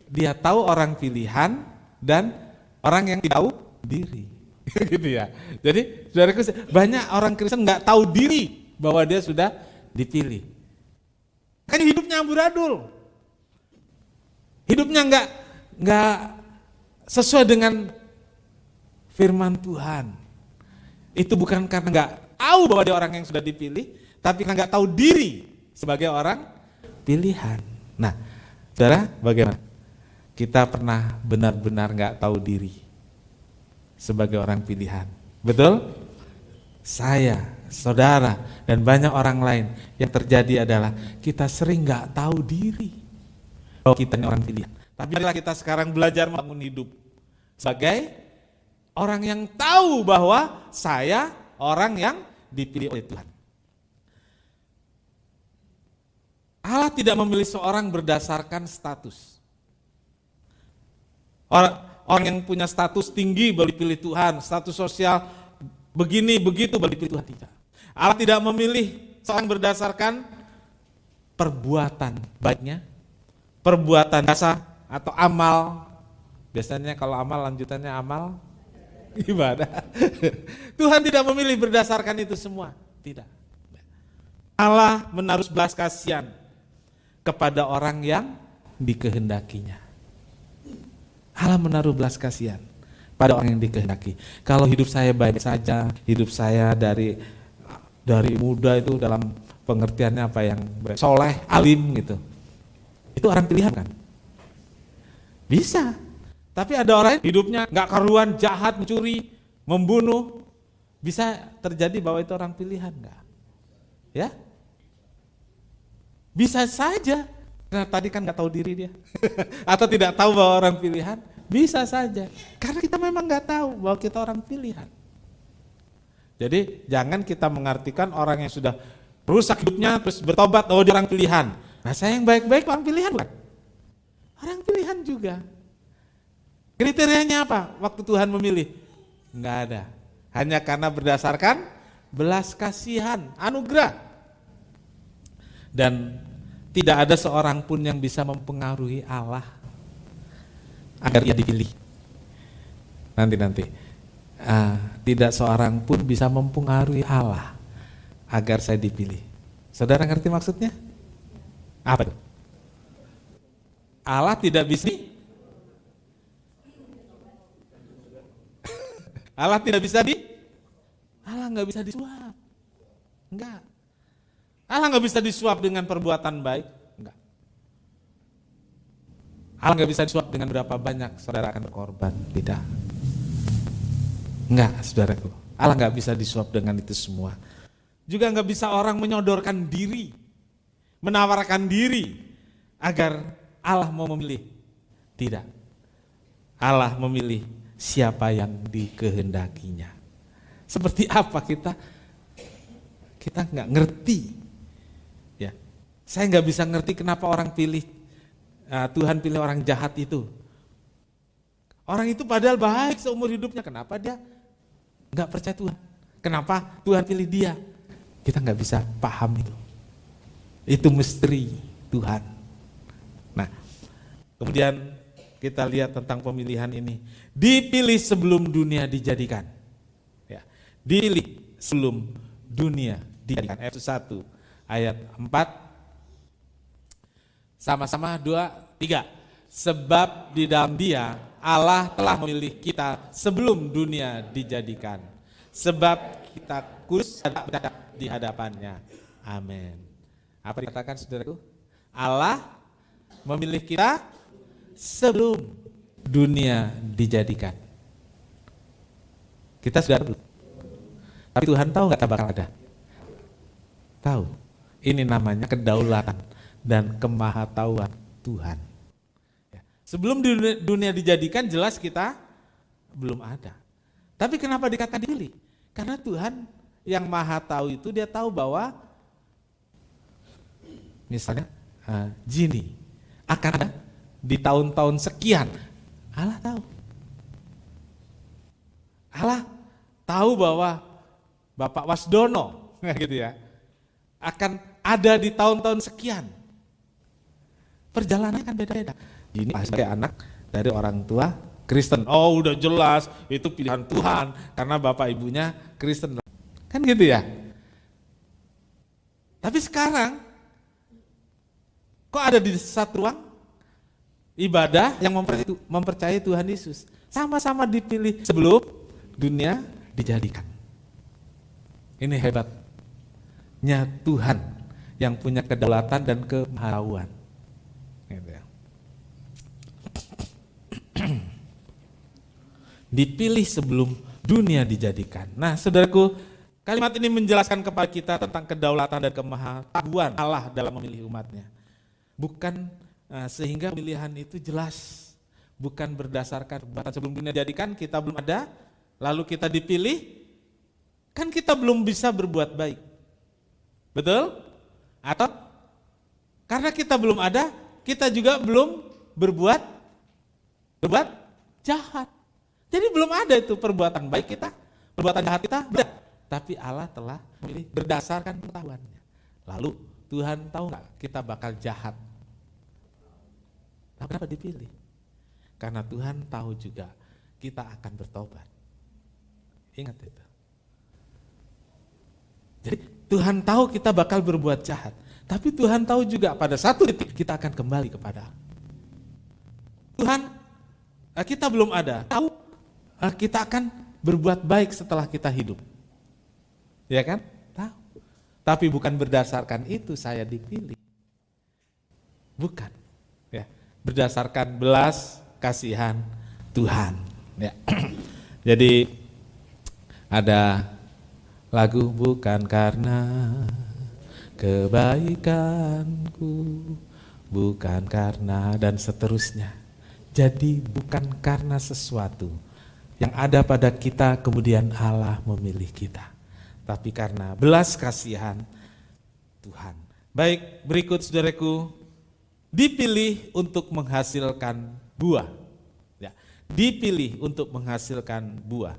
dia tahu orang pilihan dan orang yang tidak tahu diri. Gitu ya. Jadi saudaraku, banyak orang Kristen nggak tahu diri bahwa dia sudah dipilih. Kan hidupnya amburadul. Hidupnya nggak sesuai dengan firman Tuhan. Itu bukan karena nggak tahu bahwa dia orang yang sudah dipilih, tapi karena nggak tahu diri sebagai orang pilihan. Nah, saudara, bagaimana? Kita pernah benar-benar nggak tahu diri sebagai orang pilihan. Betul? Saya, saudara, dan banyak orang lain yang terjadi adalah kita sering nggak tahu diri bahwa kita ini orang pilihan. Tapi marilah kita sekarang belajar membangun hidup sebagai orang yang tahu bahwa saya orang yang dipilih oleh Tuhan. Allah tidak memilih seorang berdasarkan status. Orang yang punya status tinggi baru dipilih Tuhan, status sosial begini begitu baru dipilih Tuhan, tidak. Allah tidak memilih seorang berdasarkan perbuatan baiknya, perbuatan jasa atau amal. Biasanya kalau amal lanjutannya amal ibadah. Tuhan tidak memilih berdasarkan itu semua, tidak. Allah menaruh belas kasihan kepada orang yang dikehendakinya. Allah menaruh belas kasihan pada orang yang dikehendaki. Kalau hidup saya baik saja, hidup saya dari muda itu dalam pengertiannya apa yang soleh, alim gitu. Itu orang pilihan kan? Bisa. Tapi ada orang yang hidupnya nggak karuan, jahat, mencuri, membunuh. Bisa terjadi bahwa itu orang pilihan nggak? Ya? Bisa saja Karena tadi kan nggak tahu diri dia. Atau tidak tahu bahwa orang pilihan, bisa saja. Karena kita memang nggak tahu bahwa kita orang pilihan. Jadi jangan kita mengartikan orang yang sudah rusak hidupnya terus bertobat, oh dia orang pilihan. Nah saya yang baik-baik orang pilihan bukan? Orang pilihan juga. Kriterianya apa waktu Tuhan memilih? Nggak ada. Hanya karena berdasarkan belas kasihan, anugerah. Dan tidak ada seorang pun yang bisa mempengaruhi Allah agar ia dipilih. Nanti. Tidak seorang pun bisa mempengaruhi Allah agar saya dipilih. Saudara ngerti maksudnya? Apa itu? Allah tidak bisa Allah tidak bisa Allah nggak bisa disuap. Enggak. Allah nggak bisa disuap dengan perbuatan baik. Enggak. Allah nggak bisa disuap dengan berapa banyak saudara akan berkorban. Tidak. Enggak, saudaraku. Allah nggak bisa disuap dengan itu semua. Juga nggak bisa orang menyodorkan diri, menawarkan diri agar Allah mau memilih. Tidak. Allah memilih siapa yang dikehendakinya. Seperti apa kita nggak ngerti. Ya, saya nggak bisa ngerti kenapa orang pilih Tuhan pilih orang jahat itu. Orang itu padahal baik seumur hidupnya, kenapa dia nggak percaya Tuhan? Kenapa Tuhan pilih dia? Kita nggak bisa paham itu. Itu misteri Tuhan. Nah, kemudian kita lihat tentang pemilihan ini. Dipilih sebelum dunia dijadikan. Ya, dipilih sebelum dunia dijadikan. Efesus 1 ayat 4. Sama-sama 2, 3. Sebab di dalam Dia Allah telah memilih kita sebelum dunia dijadikan. Sebab kita kudus di hadapannya. Amin. Apa dikatakan saudaraku? Allah memilih kita sebelum dunia dijadikan. Kita sudah belum. Tapi Tuhan tahu nggak bakal ada? Tahu. Ini namanya kedaulatan dan kemahatauan Tuhan. Sebelum dunia dijadikan jelas kita belum ada. Tapi kenapa dikatakan dipilih? Karena Tuhan yang maha tahu itu dia tahu bahwa misalnya jini akan ada di tahun-tahun sekian. Allah tahu. Allah tahu bahwa Bapak Wasdono gitu ya akan ada di tahun-tahun sekian. Perjalanannya akan beda-beda. Ini sebagai anak dari orang tua Kristen. Oh udah jelas itu pilihan Tuhan karena bapak ibunya Kristen. Kan gitu ya. Tapi sekarang kok ada di satu ruang ibadah yang mempercayai Tuhan Yesus. Sama-sama dipilih sebelum dunia dijadikan. Ini hebatnya Tuhan yang punya kedaulatan dan kemahatauan. Gitu ya. Dipilih sebelum dunia dijadikan. Nah, saudaraku, kalimat ini menjelaskan kepada kita tentang kedaulatan dan kemahatauan Allah dalam memilih umatnya. Bukan sehingga pilihan itu jelas, bukan berdasarkan perbuatan sebelum dunia dijadikan, kita belum ada, lalu kita dipilih, kan kita belum bisa berbuat baik. Betul? Atau karena kita belum ada, kita juga belum berbuat jahat. Jadi belum ada itu perbuatan baik kita, perbuatan jahat kita, tapi Allah telah memilih berdasarkan pengetahuannya. Lalu Tuhan tahu nggak kita bakal jahat? Tapi kenapa dipilih? Karena Tuhan tahu juga kita akan bertobat. Ingat itu. Jadi Tuhan tahu kita bakal berbuat jahat, tapi Tuhan tahu juga pada satu detik kita akan kembali kepada Allah. Tuhan, kita belum ada, tahu kita akan berbuat baik setelah kita hidup. Ya kan? Tahu. Tapi bukan berdasarkan itu saya dipilih. Bukan. Ya, berdasarkan belas kasihan Tuhan. Ya. Jadi ada lagu bukan karena kebaikanku, bukan karena, dan seterusnya. Jadi bukan karena sesuatu yang ada pada kita kemudian Allah memilih kita, tapi karena belas kasihan Tuhan. Baik, berikut saudaraku, dipilih untuk menghasilkan buah. Ya, dipilih untuk menghasilkan buah.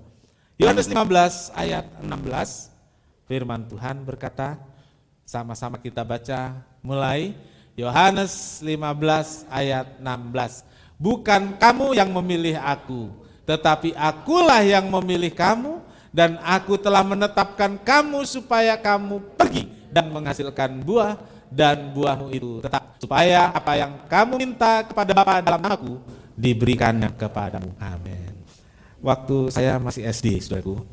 Yohanes 15 ayat 16, firman Tuhan berkata, sama-sama kita baca mulai Yohanes 15 ayat 16. Bukan kamu yang memilih aku, tetapi akulah yang memilih kamu, dan aku telah menetapkan kamu supaya kamu pergi dan menghasilkan buah, dan buahmu itu tetap, supaya apa yang kamu minta kepada Bapa dalam namaku diberikannya kepadamu. Amin. Waktu saya masih SD, saudaraku,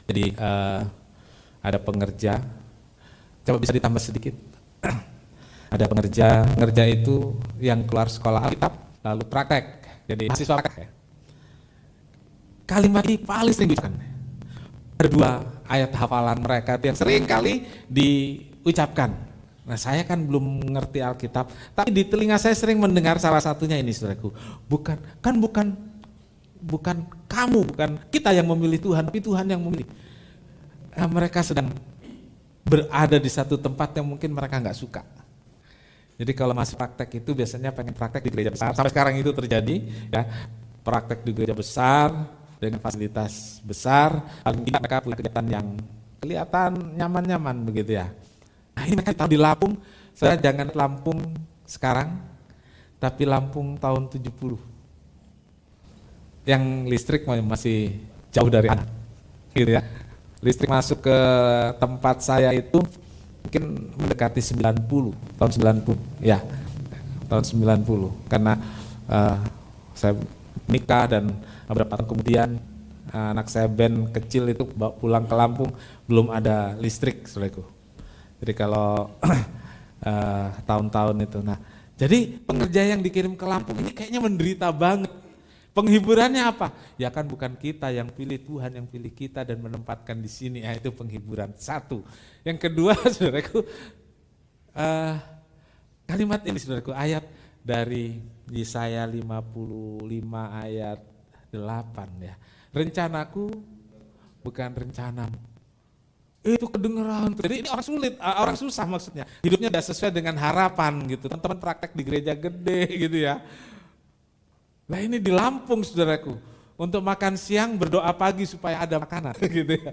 jadi ada pengerja, coba bisa ditambah sedikit. Ada pengerja itu yang keluar sekolah Alkitab lalu praktek, jadi mahasiswa praktek ya. Kalimat ini paling sering diucapkan. Ada 2 ayat hafalan mereka yang sering kali diucapkan. Nah, saya kan belum mengerti Alkitab, tapi di telinga saya sering mendengar salah satunya ini, saudaraku. Bukan kamu, bukan kita yang memilih Tuhan, tapi Tuhan yang memilih. Nah, mereka sedang berada di satu tempat yang mungkin mereka nggak suka. Jadi kalau masih praktek itu biasanya pengen praktek di gereja besar. Sampai sekarang itu terjadi, ya, praktek di gereja besar dengan fasilitas besar. Lalu mereka punya kegiatan yang kelihatan nyaman-nyaman begitu ya. Nah, ini mereka tahu di Lampung. Saya jangan Lampung sekarang, tapi Lampung tahun 70. Yang listrik masih jauh dari anak, gitu ya. Listrik masuk ke tempat saya itu mungkin mendekati 90, tahun 90, ya, tahun 90. Karena saya nikah dan beberapa tahun kemudian anak saya band kecil itu pulang ke Lampung, belum ada listrik, saudaraku. Jadi kalau tahun-tahun itu, nah, jadi pengerja yang dikirim ke Lampung ini kayaknya menderita banget. Penghiburannya apa? Ya kan bukan kita yang pilih, Tuhan yang pilih kita dan menempatkan di sini. Ya, itu penghiburan satu. Yang kedua, saudaraku, kalimat ini, saudaraku, ayat dari Yesaya 55 ayat 8 ya. Rencanaku bukan rencanamu. Itu kedengeran. Jadi ini orang sulit, orang susah maksudnya. Hidupnya tidak sesuai dengan harapan gitu. Teman-teman praktek di gereja gede gitu ya. Nah, ini di Lampung, saudaraku, untuk makan siang berdoa pagi supaya ada makanan gitu ya.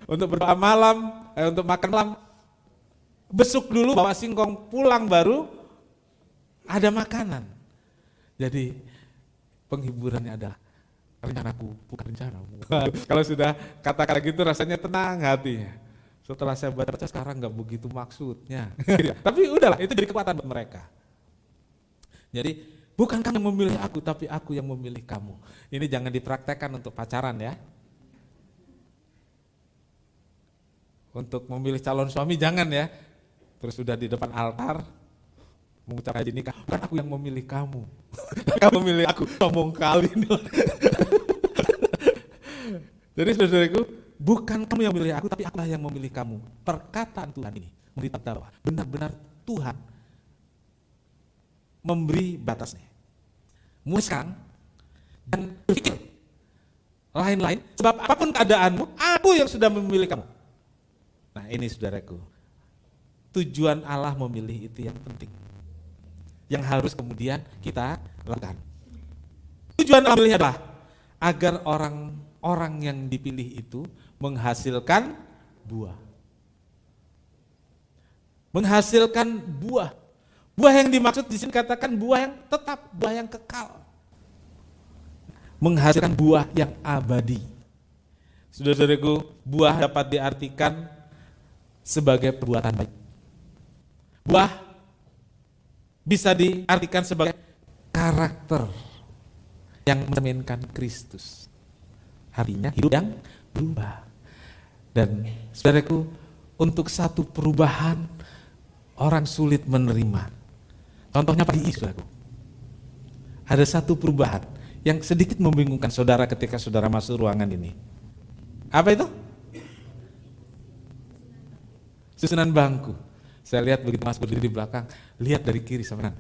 Untuk berdoa malam, untuk makan malam besuk dulu bawa singkong, pulang baru ada makanan. Jadi penghiburannya adalah rencanaku bukan rencanamu. Kalau sudah kata-kata gitu rasanya tenang hatinya. Setelah saya baca sekarang nggak begitu maksudnya. Tapi udahlah, itu jadi kekuatan buat mereka. Jadi bukan kamu yang memilih aku, tapi aku yang memilih kamu. Ini jangan dipraktekkan untuk pacaran ya. Untuk memilih calon suami jangan ya. Terus sudah di depan altar mengucapkan janji nikah, bukan aku yang memilih kamu. Kamu memilih aku, ngomong kali ini. Jadi saudaraku, bukan kamu yang memilih aku, tapi akulah yang memilih kamu. Perkataan Tuhan ini memberitahu bahwa benar-benar Tuhan memberi batasnya. Mulai sekarang dan berpikir lain-lain, sebab apapun keadaanmu, aku yang sudah memilih kamu. Nah, ini saudaraku, tujuan Allah memilih itu yang penting, yang harus kemudian kita lakukan. Tujuan Allah memilih adalah agar orang-orang yang dipilih itu menghasilkan buah. Menghasilkan buah. Buah yang dimaksud di sini katakan buah yang tetap, buah yang kekal. Menghasilkan buah yang abadi. Saudara-saudaraku, buah dapat diartikan sebagai perbuatan baik. Buah bisa diartikan sebagai karakter yang mencerminkan Kristus. Artinya hidup yang berubah. Dan saudaraku, untuk satu perubahan orang sulit menerima. Contohnya Pak Dii, saudaraku. Ada satu perubahan yang sedikit membingungkan saudara ketika saudara masuk ruangan ini. Apa itu? Susunan bangku. Saya lihat begitu Mas berdiri di belakang, lihat dari kiri sama kanan.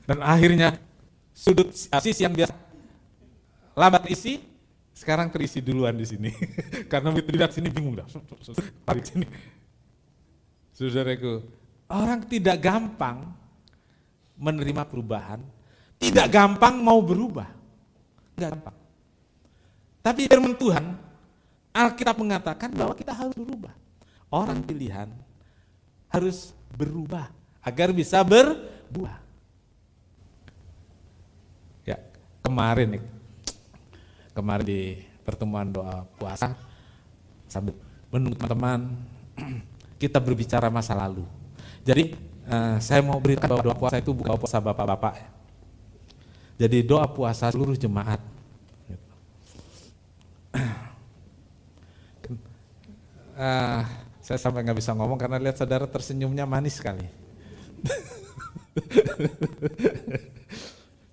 Dan akhirnya sudut sisi yang biasa lambat isi, sekarang terisi duluan di sini. Karena begitu lihat sini bingung dah. Tarik sini. Saudaraku, orang tidak gampang menerima perubahan, tidak gampang mau berubah. Enggak gampang. Tapi firman Tuhan, Alkitab mengatakan bahwa kita harus berubah. Orang pilihan harus berubah agar bisa berbuah. Ya, kemarin di pertemuan doa puasa sambil menunggu teman-teman kita berbicara masa lalu. Jadi saya mau beritahu bahwa doa puasa itu bukan puasa bapak-bapak. Jadi doa puasa seluruh jemaat. Saya sampai nggak bisa ngomong karena lihat saudara tersenyumnya manis sekali.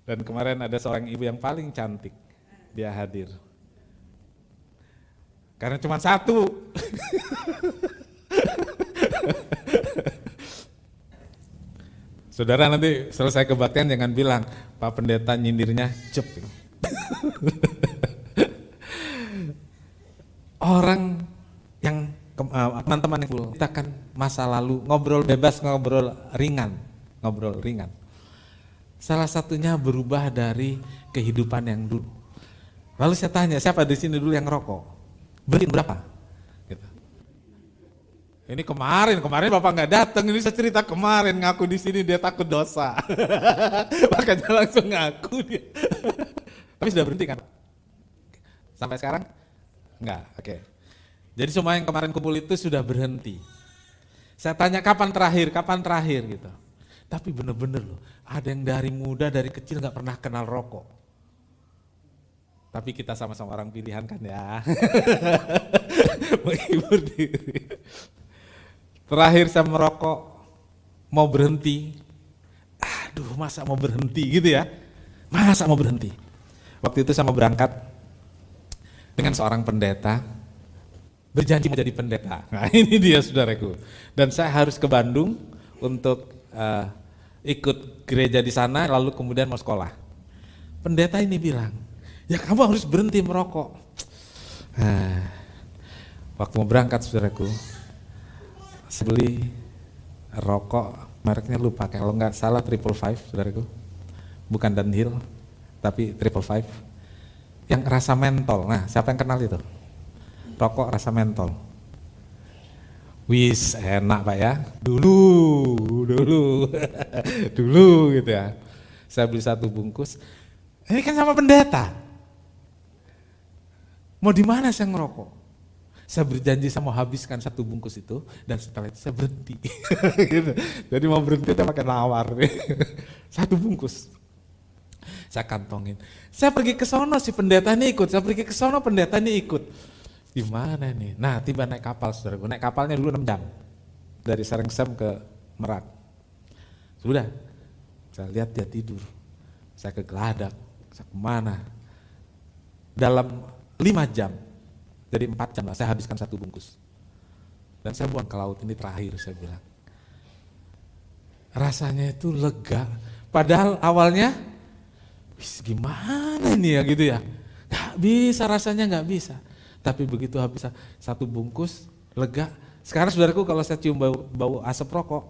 Dan kemarin ada seorang ibu yang paling cantik, dia hadir. Karena cuma satu. Saudara nanti selesai kebaktian jangan bilang, Pak Pendeta nyindirnya cep. Orang yang teman-teman yang kita kan masa lalu ngobrol bebas, ngobrol ringan. Salah satunya berubah dari kehidupan yang dulu. Lalu saya tanya, siapa di sini dulu yang rokok? Berhenti berapa? Gitu. Ini kemarin Bapak nggak datang, ini saya cerita kemarin ngaku di sini dia takut dosa. Makanya langsung ngaku dia. Tapi sudah berhenti kan? Sampai sekarang? Enggak, oke. Jadi semua yang kemarin kumpul itu sudah berhenti. Saya tanya kapan terakhir gitu. Tapi bener-bener loh, ada yang dari muda, dari kecil gak pernah kenal rokok. Tapi kita sama-sama orang pilihan kan ya. Menghibur diri. Terakhir saya merokok, mau berhenti. Aduh masa mau berhenti gitu ya. Masa mau berhenti. Waktu itu saya mau berangkat dengan seorang pendeta. Berjanji menjadi pendeta. Nah ini dia saudaraku. Dan saya harus ke Bandung untuk ikut gereja di sana lalu kemudian mau sekolah. Pendeta ini bilang, ya kamu harus berhenti merokok. Waktu mau berangkat saudaraku, saya beli rokok, mereknya lupa, kalau nggak salah 555 saudaraku. Bukan Dunhill, tapi 555. Yang rasa mentol, nah siapa yang kenal itu? Rokok rasa mentol. Wis enak Pak ya, dulu gitu ya. Saya beli 1 bungkus, ini kan sama pendeta. Mau di mana saya ngerokok? Saya berjanji saya mau habiskan 1 bungkus itu dan setelah itu saya berhenti. Gitu. Jadi mau berhenti saya pakai nawar. 1 bungkus. Saya kantongin. Saya pergi ke sono si pendeta ini ikut, saya pergi ke sono pendeta ini ikut. Gimana nih? Nah tiba naik kapal saudaraku, naik kapalnya dulu 6 jam. Dari Serengsem ke Merak. Sudah, saya lihat dia tidur. Saya ke Geladak, saya kemana. Dalam 5 jam, jadi 4 jam lah saya habiskan 1 bungkus. Dan saya buang ke laut, ini terakhir saya bilang. Rasanya itu lega, padahal awalnya, gimana ini ya gitu ya. Gak bisa rasanya gak bisa. Tapi begitu habis 1 bungkus, lega. Sekarang saudaraku kalau saya cium bau asap rokok,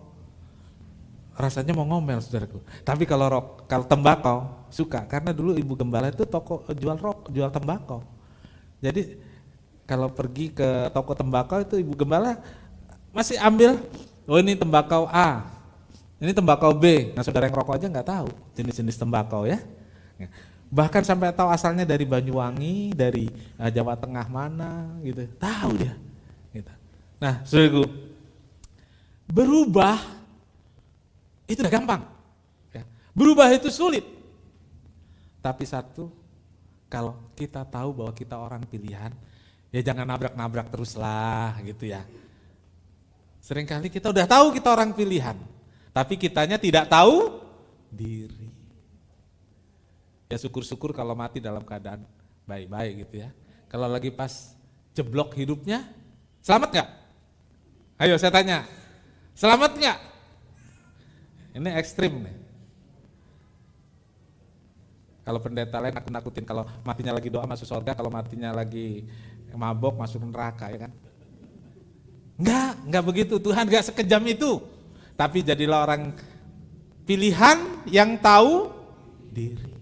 rasanya mau ngomel saudaraku. Tapi kalau tembakau, suka. Karena dulu ibu gembala itu toko jual tembakau. Jadi kalau pergi ke toko tembakau itu ibu gembala masih ambil, oh ini tembakau A, ini tembakau B. Nah saudara yang rokok aja nggak tahu jenis-jenis tembakau ya. Bahkan sampai tahu asalnya dari Banyuwangi, dari Jawa Tengah mana gitu, tahu dia. Gitu. Nah, saudaraku, berubah itu udah gampang. Ya. Berubah itu sulit. Tapi satu, kalau kita tahu bahwa kita orang pilihan, ya jangan nabrak-nabrak terus lah gitu ya. Seringkali kita udah tahu kita orang pilihan, tapi kitanya tidak tahu diri. Ya syukur-syukur kalau mati dalam keadaan baik-baik gitu ya. Kalau lagi pas jeblok hidupnya, selamat gak? Ayo saya tanya, selamat nggak? Ini ekstrim nih. Kalau pendeta lain nakut-nakutin, kalau matinya lagi doa masuk surga, kalau matinya lagi mabok masuk neraka, ya kan? Enggak begitu, Tuhan enggak sekejam itu. Tapi jadilah orang pilihan yang tahu diri.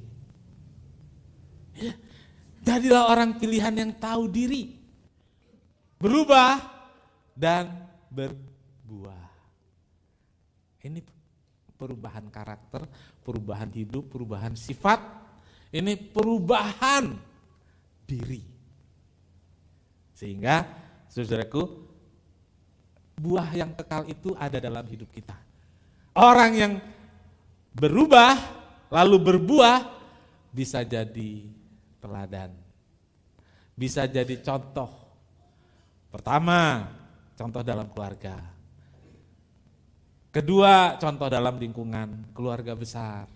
Ya, jadilah orang pilihan yang tahu diri. Berubah dan berbuah. Ini perubahan karakter, perubahan hidup, perubahan sifat. Ini perubahan diri. Sehingga saudaraku, buah yang kekal itu ada dalam hidup kita. Orang yang berubah lalu berbuah bisa jadi teladan. Bisa jadi contoh. Pertama, contoh dalam keluarga. Kedua, contoh dalam lingkungan keluarga besar.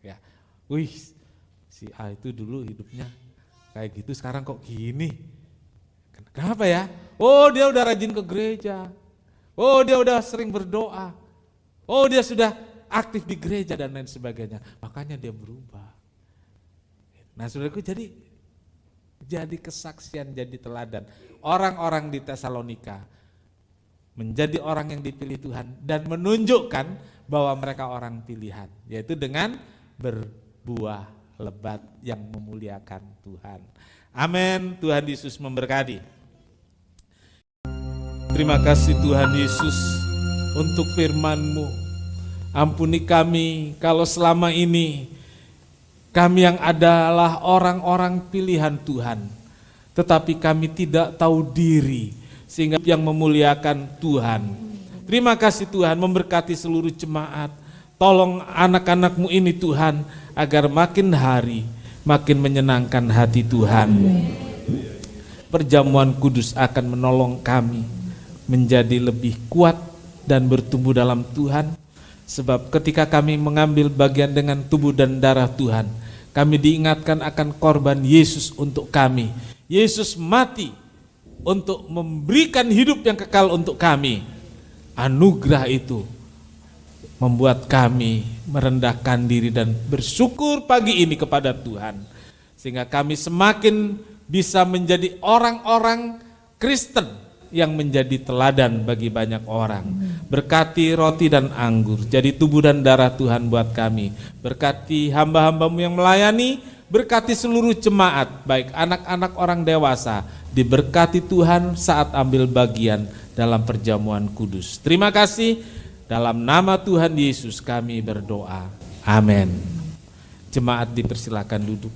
Ya, wih, si A itu dulu hidupnya kayak gitu, sekarang kok gini? Kenapa ya? Oh, dia udah rajin ke gereja. Oh, dia udah sering berdoa. Oh, dia sudah aktif di gereja dan lain sebagainya. Makanya dia berubah. Nah, saudaraku, jadi kesaksian, jadi teladan. Orang-orang di Tesalonika menjadi orang yang dipilih Tuhan dan menunjukkan bahwa mereka orang pilihan, yaitu dengan berbuah lebat yang memuliakan Tuhan. Amin. Tuhan Yesus memberkati. Terima kasih Tuhan Yesus untuk firman-Mu. Ampuni kami kalau selama ini kami yang adalah orang-orang pilihan Tuhan, tetapi kami tidak tahu diri sehingga yang memuliakan Tuhan. Terima kasih Tuhan, memberkati seluruh jemaat. Tolong anak-anak-Mu ini Tuhan, agar makin hari makin menyenangkan hati Tuhan. Perjamuan kudus akan menolong kami menjadi lebih kuat dan bertumbuh dalam Tuhan. Sebab ketika kami mengambil bagian dengan tubuh dan darah Tuhan, kami diingatkan akan korban Yesus untuk kami. Yesus mati untuk memberikan hidup yang kekal untuk kami. Anugerah itu membuat kami merendahkan diri dan bersyukur pagi ini kepada Tuhan. Sehingga kami semakin bisa menjadi orang-orang Kristen yang menjadi teladan bagi banyak orang. Berkati roti dan anggur, jadi tubuh dan darah Tuhan buat kami. Berkati hamba-hamba-Mu yang melayani, berkati seluruh jemaat, baik anak-anak orang dewasa, diberkati Tuhan saat ambil bagian dalam perjamuan kudus. Terima kasih, dalam nama Tuhan Yesus kami berdoa. Amin. Jemaat dipersilakan duduk.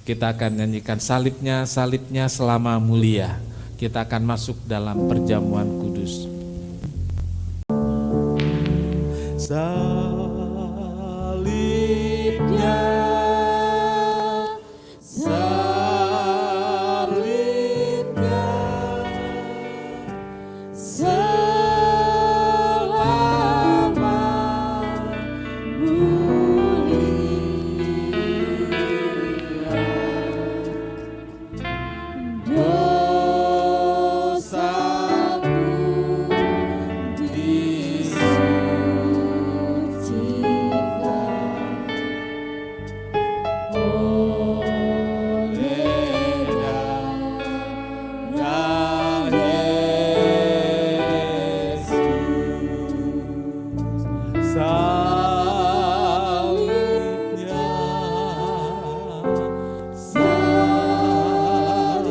Kita akan nyanyikan salibnya, salibnya selama mulia. Kita akan masuk dalam perjamuan kudus. Salibnya, salibnya, selama mulia, dosaku disucikan oleh darah Yesus. Salibnya, salibnya,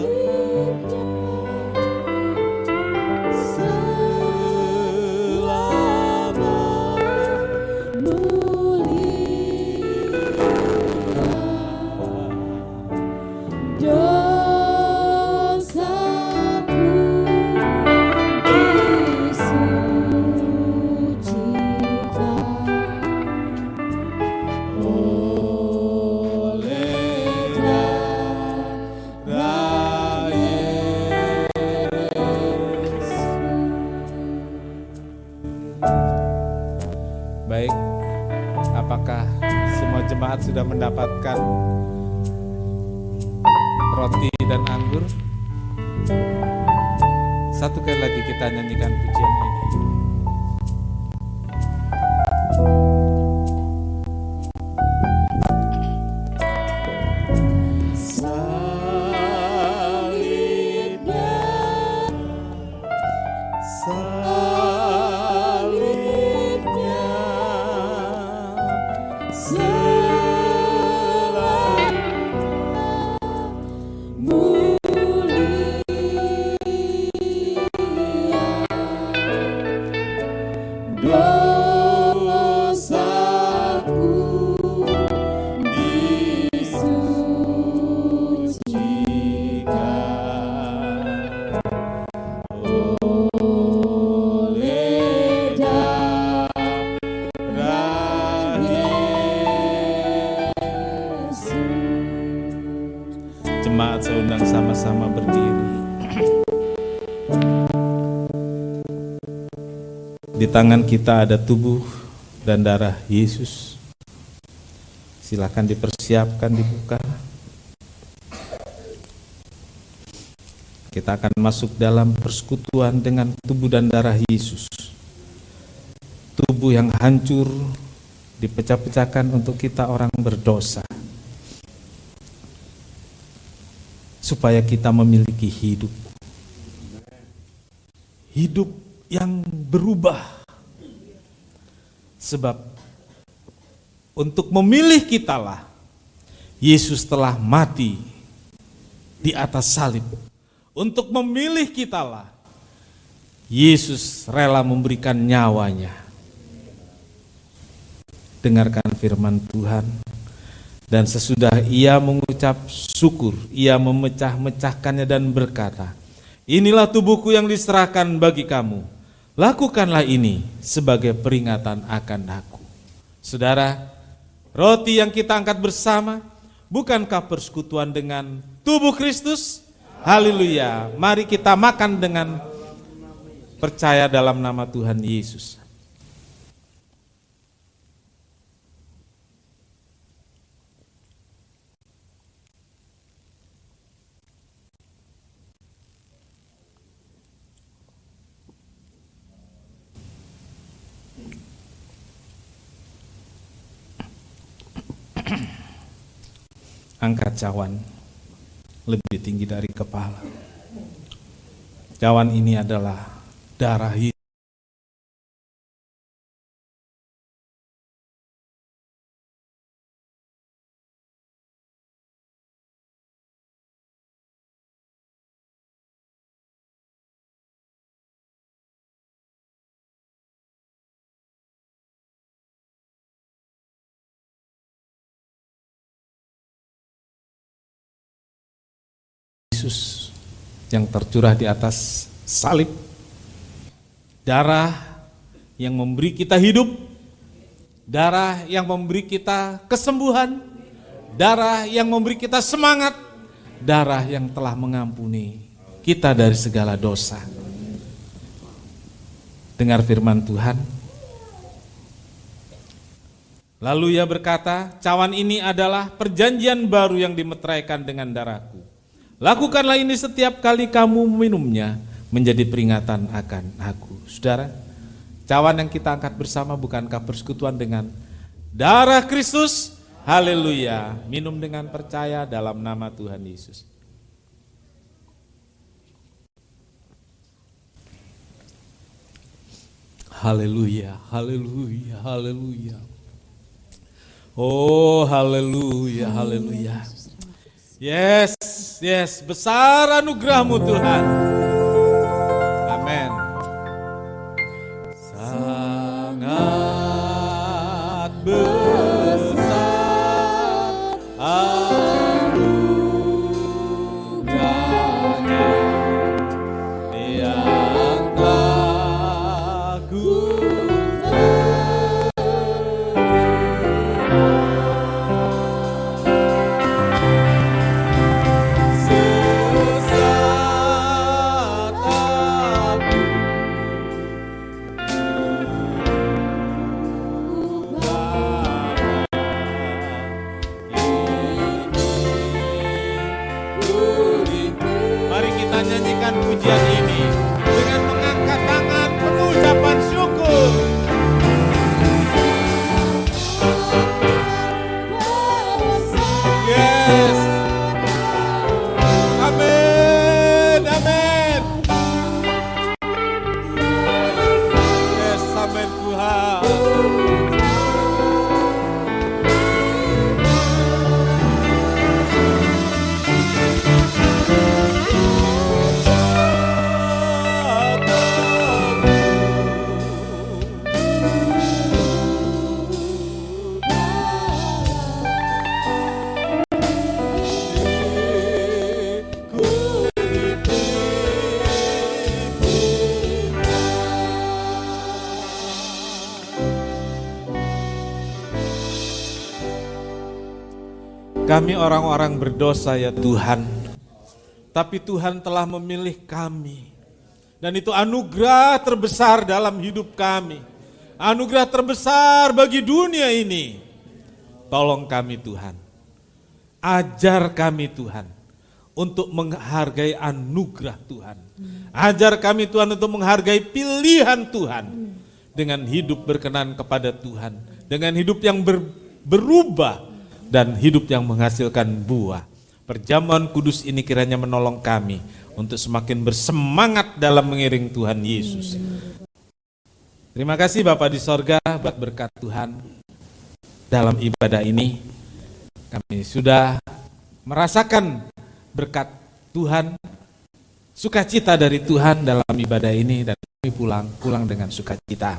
selama mulia, dosaku disucikan oleh darah Yesus. Baik, apakah semua jemaat sudah mendapatkan roti dan anggur? Satu kali lagi kita nyanyikan pujian ini. Jemaat saya undang sama-sama berdiri. Di tangan kita ada tubuh dan darah Yesus. Silakan dipersiapkan, dibuka. Kita akan masuk dalam persekutuan dengan tubuh dan darah Yesus. Tubuh yang hancur dipecah-pecahkan untuk kita orang berdosa, supaya kita memiliki hidup yang berubah. Sebab untuk memilih kitalah Yesus telah mati di atas salib. Untuk memilih kitalah Yesus rela memberikan nyawanya. Dengarkan firman Tuhan. Dan sesudah ia mengucap syukur, ia memecah-mecahkannya dan berkata, "Inilah tubuhku yang diserahkan bagi kamu. Lakukanlah ini sebagai peringatan akan aku." Saudara, roti yang kita angkat bersama, bukankah persekutuan dengan tubuh Kristus? Haleluya. Mari kita makan dengan percaya dalam nama Tuhan Yesus. Angkat cawan lebih tinggi dari kepala. Cawan ini adalah darah Yesus yang tercurah di atas salib. Darah yang memberi kita hidup, darah yang memberi kita kesembuhan, darah yang memberi kita semangat, darah yang telah mengampuni kita dari segala dosa. Dengar firman Tuhan. Lalu ia berkata, "Cawan ini adalah perjanjian baru yang dimeteraikan dengan darahku. Lakukanlah ini setiap kali kamu minumnya menjadi peringatan akan aku." Saudara, cawan yang kita angkat bersama bukankah persekutuan dengan darah Kristus? Haleluya. Minum dengan percaya dalam nama Tuhan Yesus. Haleluya, haleluya, haleluya. Oh, haleluya, haleluya. Yes, yes, besar anugerah-Mu Tuhan. Amin. Sangat besar anugerah-Nya yang telah ku terima. Kami orang-orang berdosa ya Tuhan, tapi Tuhan telah memilih kami. Dan itu anugerah terbesar dalam hidup kami. Anugerah terbesar bagi dunia ini. Tolong kami Tuhan, ajar kami Tuhan untuk menghargai anugerah Tuhan. Ajar kami Tuhan untuk menghargai pilihan Tuhan. Dengan hidup berkenan kepada Tuhan. Dengan hidup yang berubah dan hidup yang menghasilkan buah. Perjamuan kudus ini kiranya menolong kami untuk semakin bersemangat dalam mengiring Tuhan Yesus. Terima kasih Bapa di sorga buat berkat Tuhan dalam ibadah ini. Kami sudah merasakan berkat Tuhan, sukacita dari Tuhan dalam ibadah ini, dan kami pulang dengan sukacita.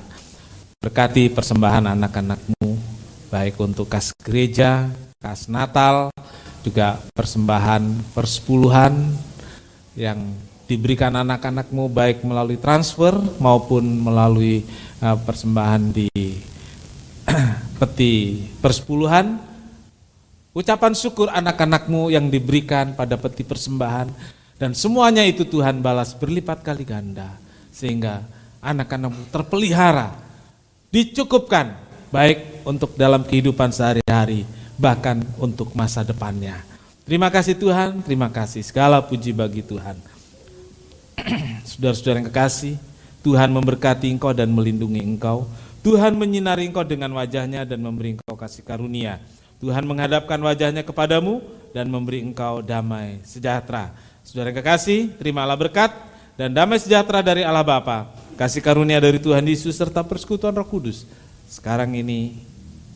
Berkati persembahan anak-anak-Mu, baik untuk kas gereja, kas Natal, juga persembahan persepuluhan yang diberikan anak-anak-Mu baik melalui transfer maupun melalui persembahan di peti persepuluhan. Ucapan syukur anak-anak-Mu yang diberikan pada peti persembahan, dan semuanya itu Tuhan balas berlipat kali ganda, sehingga anak-anak-Mu terpelihara, dicukupkan baik untuk dalam kehidupan sehari-hari, bahkan untuk masa depannya. Terima kasih Tuhan, terima kasih, segala puji bagi Tuhan. Saudara-saudara yang kekasih, Tuhan memberkati engkau dan melindungi engkau. Tuhan menyinari engkau dengan wajahnya dan memberi engkau kasih karunia. Tuhan menghadapkan wajahnya kepadamu dan memberi engkau damai sejahtera. Saudara yang kekasih, terimalah berkat dan damai sejahtera dari Allah Bapa, kasih karunia dari Tuhan Yesus serta persekutuan Roh Kudus sekarang ini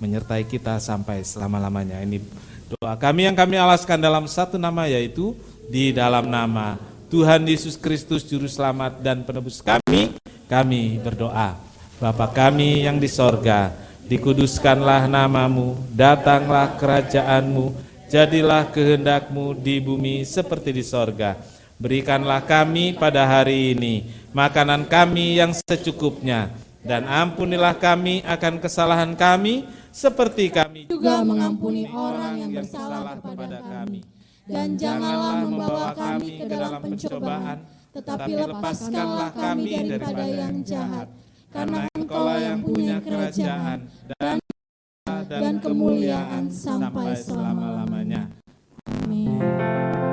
menyertai kita sampai selama-lamanya. Ini doa kami yang kami alaskan dalam satu nama, yaitu di dalam nama Tuhan Yesus Kristus Juru Selamat dan Penebus kami berdoa. Bapa kami yang di sorga, dikuduskanlah namamu, datanglah kerajaanmu, jadilah kehendak-Mu di bumi seperti di sorga. Berikanlah kami pada hari ini makanan kami yang secukupnya, dan ampunilah kami akan kesalahan kami, seperti kami juga mengampuni orang yang bersalah kepada kami. Dan janganlah membawa kami ke dalam pencobaan, tetapi lepaskanlah kami daripada yang jahat. Karena Engkaulah yang punya kerajaan dan kemuliaan sampai selama-lamanya. Amin.